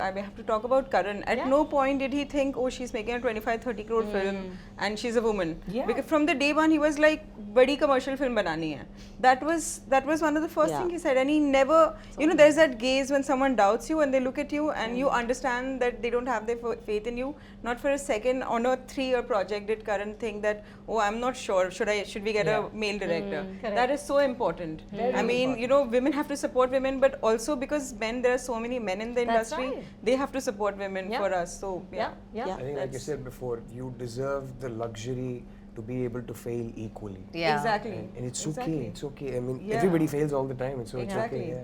S4: I have to talk about Karan. At no point did he think, oh, she's making a 25-30 crore film and she's a woman. Because from the day one he was like, badi commercial film banani hai. That was one of the first things he said, and he never, you know, there's that gaze when someone doubts you and they look at you and you understand that they don't have their faith in you. Not for a second on a 3-year project did Karan think that, oh, I'm not sure, should we get a male director? That is so important. I mean, you know, women have to support women, but also because there are so many men in the industry, they have to support women for us. So
S5: I think, like you said before, you deserve the luxury to be able to fail equally.
S4: Exactly.
S5: And it's okay. It's okay. I mean, everybody fails all the time, and so it's okay.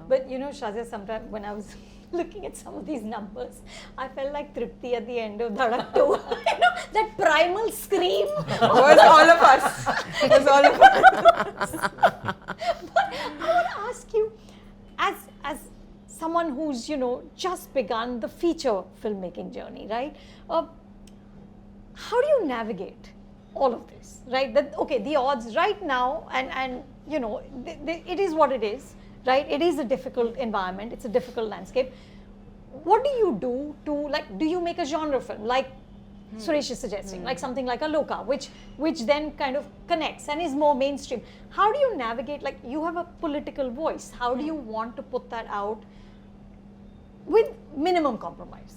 S8: But you know, Shazia, sometimes when I was looking at some of these numbers, I felt like Tripti at the end of Dhadak 2. You know, that primal scream
S4: was all of us. It was all of us.
S8: But I want to ask you, as someone who's, you know, just begun the feature filmmaking journey, right? How do you navigate all of this, right? That, okay, the odds right now, and you know, it is what it is, right? It is a difficult environment, it's a difficult landscape. What do you do to, like, do you make a genre film, like Suresh is suggesting, like something like a Loka, which then kind of connects and is more mainstream? How do you navigate, like, you have a political voice, how do you want to put that out with minimum compromise?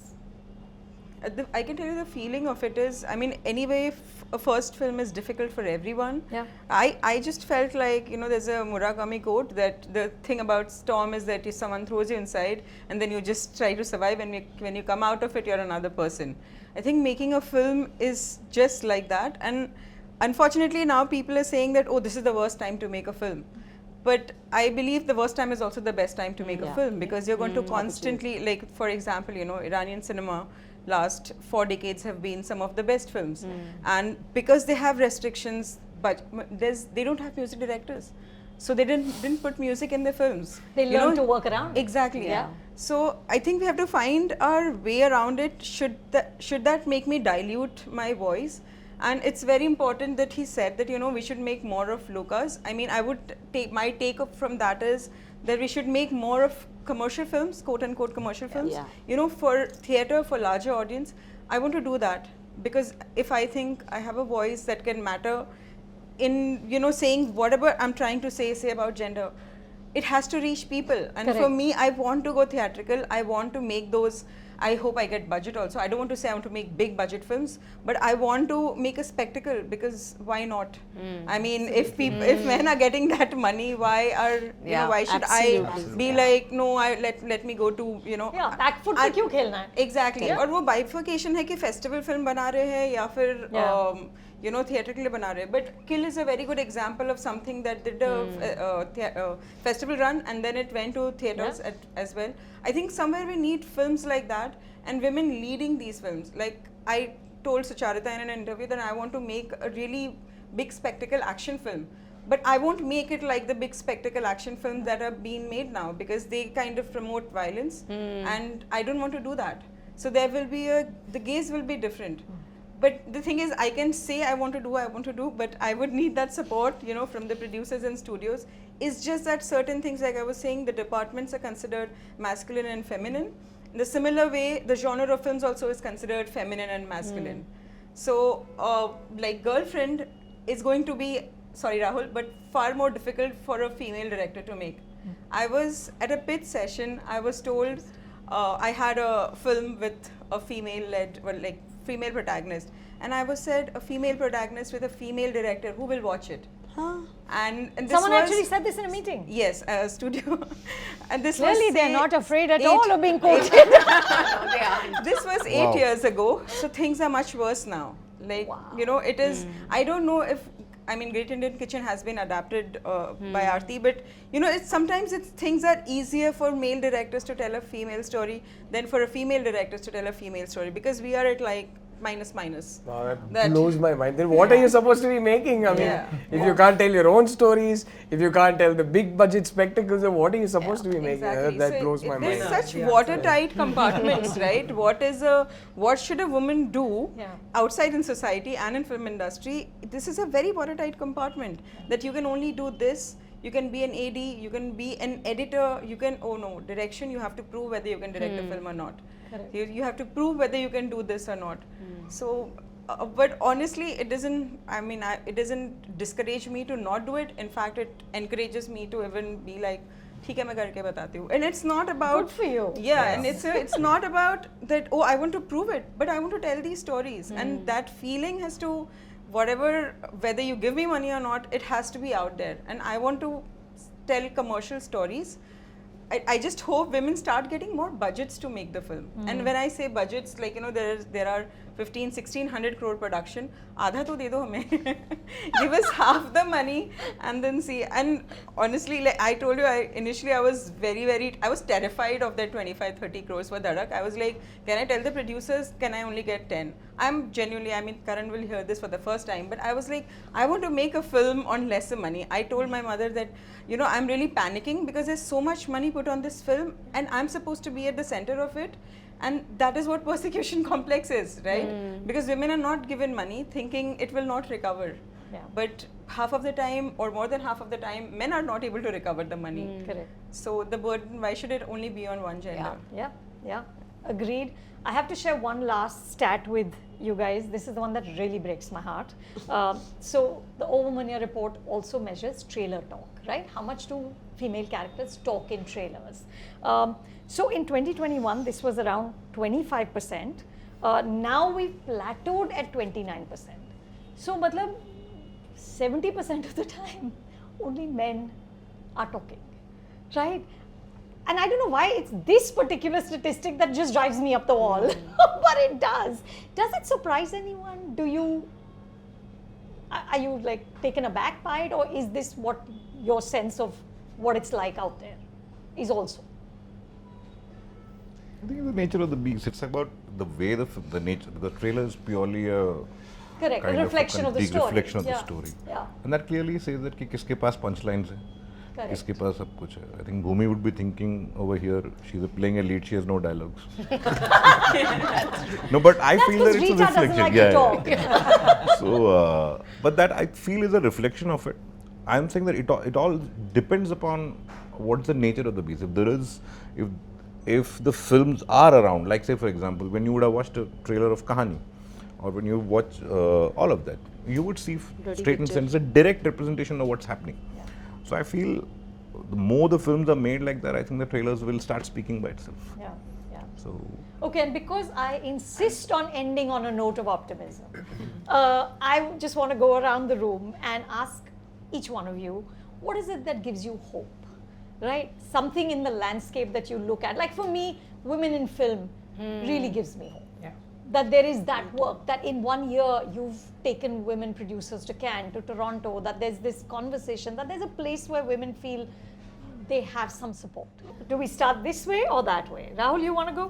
S4: I can tell you the feeling of it is, I mean, anyway, a first film is difficult for everyone. I just felt like, you know, there's a Murakami quote that the thing about storm is that if someone throws you inside and then you just try to survive, and when you come out of it, you're another person. I think making a film is just like that, and unfortunately now people are saying that, oh, this is the worst time to make a film. But I believe the worst time is also the best time to make a film, because you're going to constantly, like, for example, you know, Iranian cinema last 4 decades have been some of the best films, and because they have restrictions, but they don't have music directors, so they didn't put music in their films.
S8: They learn to work around.
S4: Exactly. So I think we have to find our way around it. Should that make me dilute my voice? And it's very important that he said that, you know, we should make more of Lokas. I mean, I would take, my take up from that is that we should make more of commercial films, quote unquote commercial films, you know, for theatre, for larger audience. I want to do that, because if I think I have a voice that can matter in, you know, saying whatever I'm trying to say about gender, it has to reach people. And for me, I want to go theatrical. I want to make those. I hope I get budget also. I don't want to say I want to make big budget films, but I want to make a spectacle, because why not? I mean, if men are getting that money, why why should I be like, no, let me go to, you know,
S8: back foot पे क्यों खेलना है?
S4: Exactly. और वो bifurcation है कि festival film बना रहे हैं या फिर you know, theatrically बना रहे हैं. But Kill is a very good example of something that did a festival run and then it went to theaters as well. I think somewhere we need films like that, and women leading these films. Like I told Sucharita in an interview that I want to make a really big spectacle action film, but I won't make it like the big spectacle action films that are being made now, because they kind of promote violence, and I don't want to do that. So there will be the gaze will be different. but the thing is, I can say I want to do, but I would need that support, you know, from the producers and studios. It's just that certain things, like I was saying, the departments are considered masculine and feminine. In the similar way, the genre of films also is considered feminine and masculine. So, like Girlfriend is going to be, sorry Rahul, but far more difficult for a female director to make. I was at a pitch session, I was told I had a film with a female-led, well, like female protagonist, and I was said, a female protagonist with a female director, who will watch it?
S8: Huh?
S4: And this
S8: Someone
S4: was,
S8: actually said this in a meeting.
S4: yes, a studio. And this
S8: Clearly,
S4: was,
S8: they're
S4: say,
S8: not afraid at
S4: 8
S8: all of being quoted.
S4: This was 8 years ago, so things are much worse now. Like, you know, it is, I don't know if, I mean, Great Indian Kitchen has been adapted by Aarti, but you know, sometimes things are easier for male directors to tell a female story than for a female directors to tell a female story, because we are at like minus.
S5: Wow, that blows my mind. Then what are you supposed to be making? I mean, if you can't tell your own stories, if you can't tell the big budget spectacles, then what are you supposed to be making?
S4: Exactly.
S5: That
S4: So
S5: blows my mind.
S4: There's such watertight compartments, right? What should a woman do outside in society and in film industry? This is a very watertight compartment that you can only do this. You can be an AD, you can be an editor, you can, oh no, direction, you have to prove whether you can direct a film or not. You have to prove whether you can do this or not. So, but honestly, it doesn't, I mean, it doesn't discourage me to not do it. In fact, it encourages me to even be like, ठीक है मैं करके बताती हूँ. And it's not about,
S8: Good for you.
S4: yeah, and it's not about that, oh, I want to prove it, but I want to tell these stories. And that feeling has to, whatever, whether you give me money or not, it has to be out there. And I want to tell commercial stories. I just hope women start getting more budgets to make the film. And when I say budgets, like, you know, there are 1,600 crore production. Aadha to de do hame. Give us half the money and then see. And honestly, like I told you, initially I was I was terrified of that 25-30 crores for Dhadak. I was like, can I tell the producers, can I only get 10? I'm genuinely, I mean, Karan will hear this for the first time, but I was like, I want to make a film on lesser money. I told my mother that, you know, I'm really panicking because there's so much money put on this film and I'm supposed to be at the center of it. And that is what persecution complex is, right? Because women are not given money thinking it will not recover. But half of the time or more than half of the time, men are not able to recover the money.
S8: Correct.
S4: So the burden, why should it only be on one gender?
S8: Yeah. Agreed. I have to share one last stat with you guys. This is the one that really breaks my heart. So the OWomaniya report also measures trailer talk, right? How much do female characters talk in trailers? So in 2021, this was around 25%. Now we've plateaued at 29%. So matlab 70% of the time, only men are talking, right? And I don't know why it's this particular statistic that just drives me up the wall, but it does. Does it surprise anyone? Are you like taken aback by it, or is this what your sense of what it's like out there is also?
S2: I think the nature of the beast. It's about the way the nature. The trailer is purely a
S8: correct,
S2: kind
S8: a reflection of the story.
S2: Reflection of the story.
S8: Yeah.
S2: And that clearly says that कि किसके पास punchlines है, किसके पास सब कुछ है. I think Bhumi would be thinking over here, she's playing a lead, she has no dialogues. No, but I feel that it's a reflection. So, but that I feel is a reflection of it. I'm saying that it all depends upon what's the nature of the beast. If there is, if the films are around, like say for example, when you would have watched a trailer of Kahani, or when you watch all of that, you would see straight and sense a direct representation of what's happening. So I feel the more the films are made like that, I think the trailers will start speaking by itself.
S8: Yeah.
S2: So
S8: okay, and because I insist on ending on a note of optimism, I just want to go around the room and ask each one of you, what is it that gives you hope, right? Something in the landscape that you look at. Like for me, women in film really gives me hope. That there is that work, that in 1 year you've taken women producers to Cannes, to Toronto, that there's this conversation, that there's a place where women feel they have some support. Do we start this way or that way? Rahul, you want to go?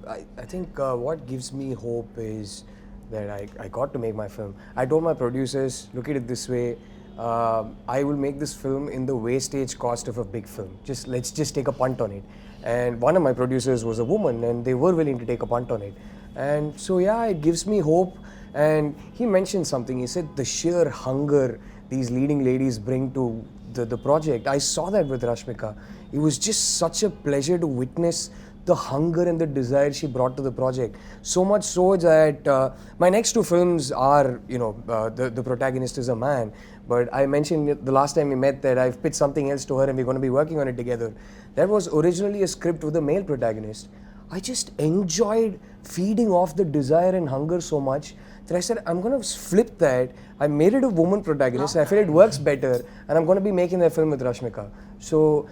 S5: I think what gives me hope is that I got to make my film. I told my producers, look at it this way, I will make this film in the wastage cost of a big film. Let's just take a punt on it. And one of my producers was a woman and they were willing to take a punt on it. And so yeah, it gives me hope And he mentioned something. He said the sheer hunger these leading ladies bring to the project. I saw that with Rashmika. It was just such a pleasure to witness the hunger and the desire she brought to the project. So much so that my next two films are, the protagonist is a man. But I mentioned the last time we met that I've pitched something else to her and we're going to be working on it together. That was originally a script with a male protagonist. I just enjoyed feeding off the desire and hunger so much that I said, I'm going to flip that. I made it a woman protagonist. I feel it works better, and I'm going to be making that film with Rashmika. So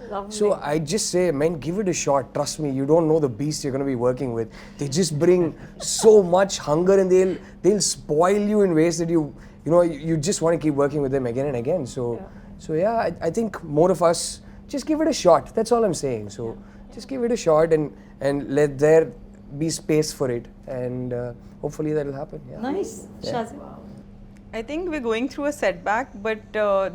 S5: I just say, man, give it a shot. Trust me, you don't know the beast you're going to be working with. They just bring so much hunger, and they'll spoil you in ways that you just want to keep working with them again and again. So I think more of us just give it a shot. That's all I'm saying. So just give it a shot and let there be space for it, and hopefully that'll happen. Yeah.
S1: Nice. Shazia.
S4: I think we're going through a setback, but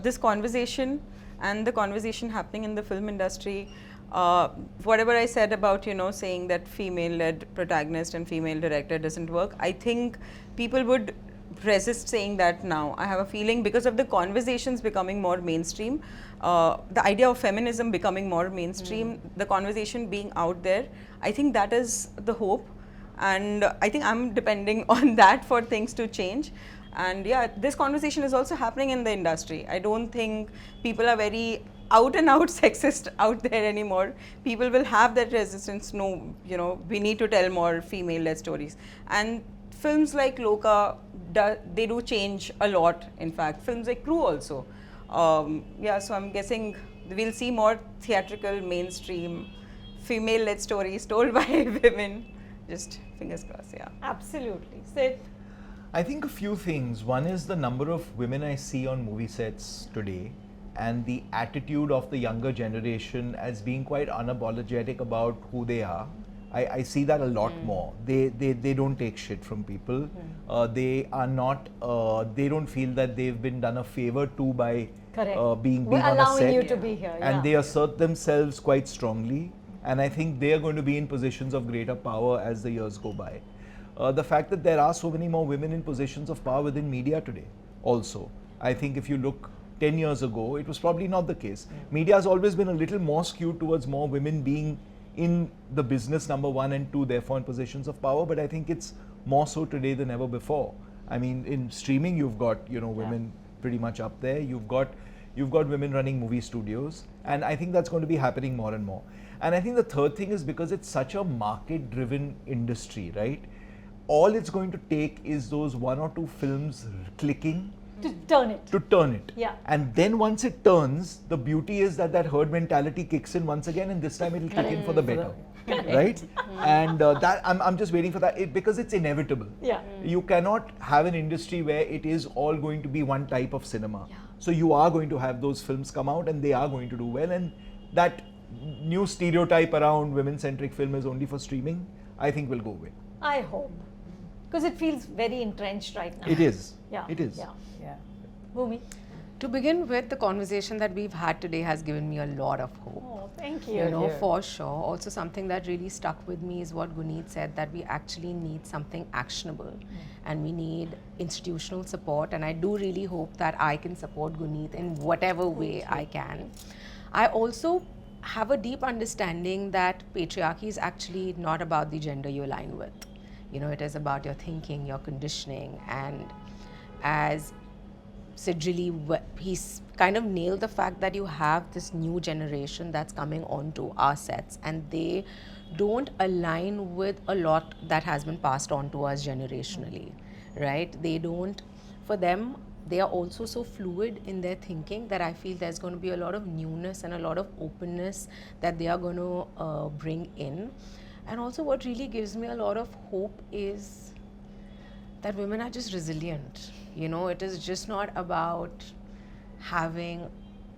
S4: this conversation and the conversation happening in the film industry, whatever I said about, saying that female-led protagonist and female director doesn't work, I think people would resist saying that now. I have a feeling because of the conversations becoming more mainstream, the idea of feminism becoming more mainstream, the conversation being out there, I think that is the hope. And I think I'm depending on that for things to change. And yeah, this conversation is also happening in the industry. I don't think people are very out and out sexist out there anymore. People will have that resistance. No, we need to tell more female-led stories. And films like Loka, they do change a lot. In fact, films like Crew also. So I'm guessing we'll see more theatrical, mainstream, female-led stories told by women. Just fingers crossed, yeah.
S8: Absolutely. Sid?
S3: I think a few things. One is the number of women I see on movie sets today, and the attitude of the younger generation as being quite unapologetic about who they are. I see that a lot more. They don't take shit from people. They are not. They don't feel that they've been done a favor to by being on a set.
S8: Allowing you to be here.
S3: And they assert themselves quite strongly. And I think they are going to be in positions of greater power as the years go by. The fact that there are so many more women in positions of power within media today also. I think if you look 10 years ago, it was probably not the case. Media has always been a little more skewed towards more women being in the business, number one, and two, therefore in positions of power. But I think it's more so today than ever before. I mean, in streaming, you've got, women pretty much up there. You've got women running movie studios. And I think that's going to be happening more and more. And I think the third thing is because it's such a market-driven industry, right? All it's going to take is those one or two films clicking
S8: to turn it.
S3: Yeah. And then once it turns, the beauty is that herd mentality kicks in once again, and this time it'll kick in for the better. Right? And that I'm just waiting for that because it's inevitable.
S8: Yeah.
S3: You cannot have an industry where it is all going to be one type of cinema. Yeah. So you are going to have those films come out and they are going to do well, and that new stereotype around women-centric film is only for streaming, I think will go away.
S8: I hope. Because it feels very entrenched right now.
S3: It is.
S8: Yeah.
S3: It is.
S8: Yeah. Bhumi?
S7: To begin with, the conversation that we've had today has given me a lot of hope.
S8: Oh, thank you.
S7: For sure. Also, something that really stuck with me is what Guneet said, that we actually need something actionable and we need institutional support. And I do really hope that I can support Guneet in whatever way I can. I also have a deep understanding that patriarchy is actually not about the gender you align with. It is about your thinking, your conditioning, and as Sid really, he's kind of nailed the fact that you have this new generation that's coming onto our sets, and they don't align with a lot that has been passed on to us generationally, right? They don't, for them, they are also so fluid in their thinking that I feel there's going to be a lot of newness and a lot of openness that they are going to bring in. And also what really gives me a lot of hope is that women are just resilient. It is just not about having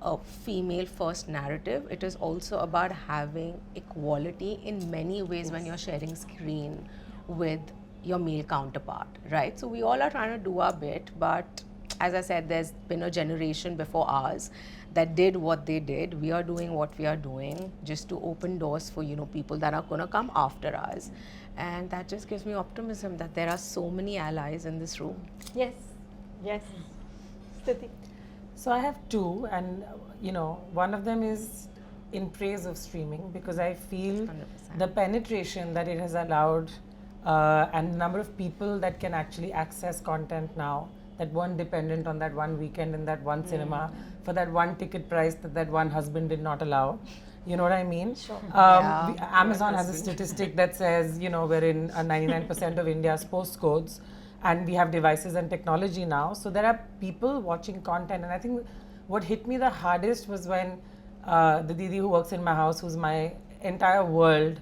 S7: a female first narrative. It is also about having equality in many ways when you're sharing screen with your male counterpart, right? So we all are trying to do our bit, but as I said, there's been a generation before ours that did what they did. We are doing what we are doing just to open doors for, people that are going to come after us. And that just gives me optimism that there are so many allies in this room.
S8: Yes, yes. Stuti.
S6: So I have two, and one of them is in praise of streaming, because I feel
S7: 100%.
S6: the penetration that it has allowed and the number of people that can actually access content now that weren't dependent on that one weekend in that one cinema for that one ticket price that one husband did not allow. You know what I mean?
S8: Sure.
S6: Amazon has a statistic that says, we're in 99% of India's postcodes, and we have devices and technology now. So there are people watching content, and I think what hit me the hardest was when the Didi who works in my house, who's my entire world,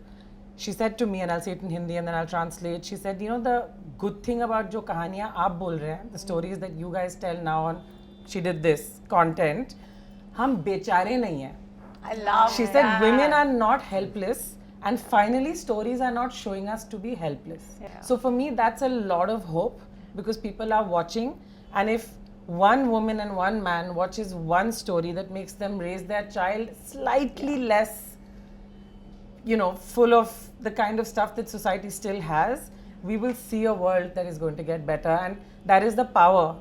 S6: she said to me, and I'll say it in Hindi and then I'll translate, she said, the good thing about jo kahaniyan aap bol rahe hain, the stories that you guys tell now on, she did this content, hum bechare nahi hain.
S7: I love
S6: She said women are not helpless, and finally stories are not showing us to be helpless.
S8: Yeah.
S6: So for me that's a lot of hope, because people are watching, and if one woman and one man watches one story that makes them raise their child slightly less, full of the kind of stuff that society still has, we will see a world that is going to get better. And that is the power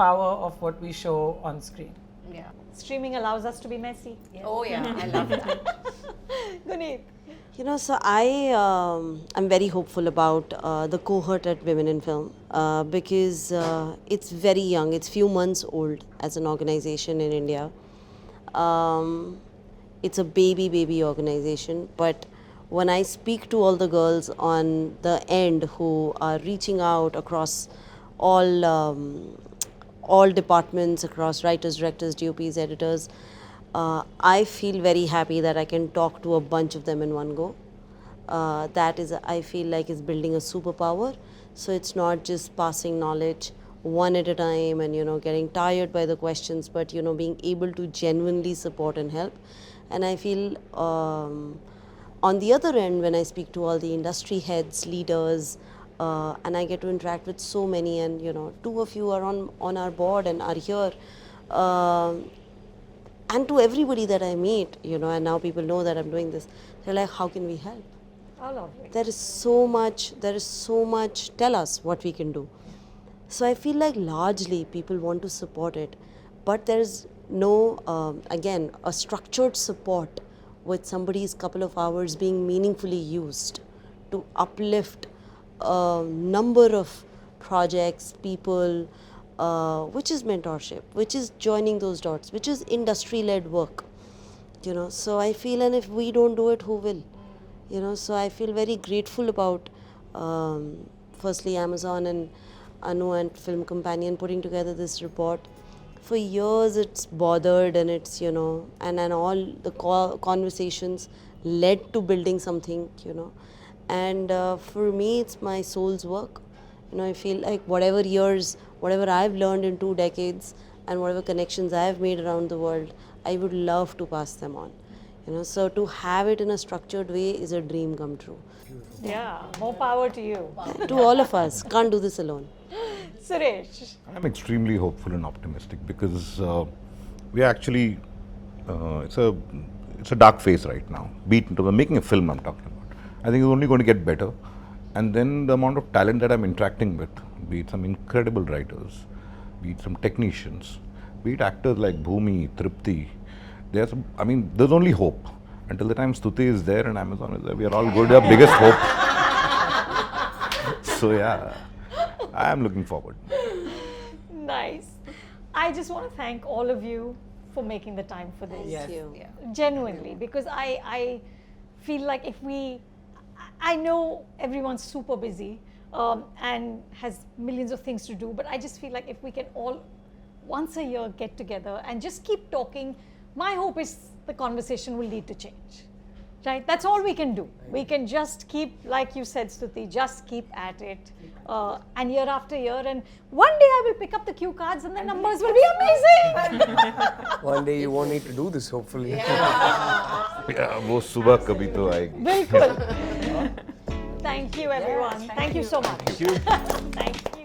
S6: of what we show on screen.
S7: Yeah.
S8: Streaming allows us to be messy.
S7: Oh yeah, I love that.
S8: Guneet.
S1: So I'm very hopeful about the cohort at Women in Film because it's very young. It's few months old as an organization in India. It's a baby organization, but when I speak to all the girls on the end who are reaching out across all departments, across writers, directors, DOPs, editors, I feel very happy that I can talk to a bunch of them in one go. That is, I feel like, is building a superpower. So it's not just passing knowledge one at a time and getting tired by the questions, but being able to genuinely support and help. And I feel on the other end, when I speak to all the industry heads, leaders, and I get to interact with so many, and two of you are on our board and are here. And to everybody that I meet, and now people know that I'm doing this, they're like, how can we help?
S8: Oh, lovely.
S1: There is so much, tell us what we can do. So I feel like largely people want to support it, but there's no, again, a structured support with somebody's couple of hours being meaningfully used to uplift a number of projects, people, which is mentorship, which is joining those dots, which is industry-led work, So I feel, and if we don't do it, who will? So I feel very grateful about, firstly, Amazon and Anu and Film Companion putting together this report. For years it's bothered, and it's, and all the conversations led to building something, And for me, it's my soul's work. I feel like whatever I've learned in 2 decades and whatever connections I've made around the world, I would love to pass them on. So to have it in a structured way is a dream come true.
S8: Yeah, more power to you.
S1: To all of us, can't do this alone.
S8: Suresh.
S2: I'm extremely hopeful and optimistic because we actually, it's a dark phase right now. Be it in terms of making a film, I'm talking about. I think it's only going to get better. And then the amount of talent that I'm interacting with, be it some incredible writers, be it some technicians, be it actors like Bhumi, Tripti, there's only hope. Until the time Stuti is there and Amazon is there, we are all good. Our biggest hope. So yeah, I am looking forward.
S8: Nice. I just want to thank all of you for making the time for this.
S1: Thank you.
S8: Genuinely, because I feel like I know everyone's super busy and has millions of things to do, but I just feel like if we can all once a year get together and just keep talking, my hope is the conversation will lead to change. Right? That's all we can do. We can just keep, like you said, Stuti, just keep at it. And year after year, and one day I will pick up the cue cards and the numbers will be amazing.
S5: One day you won't need to do this, hopefully.
S2: Yeah, wo subah kabhi to aayegi.
S8: Bilkul. Thank you, everyone. Thank you so much.
S2: Thank you.
S8: Thank you.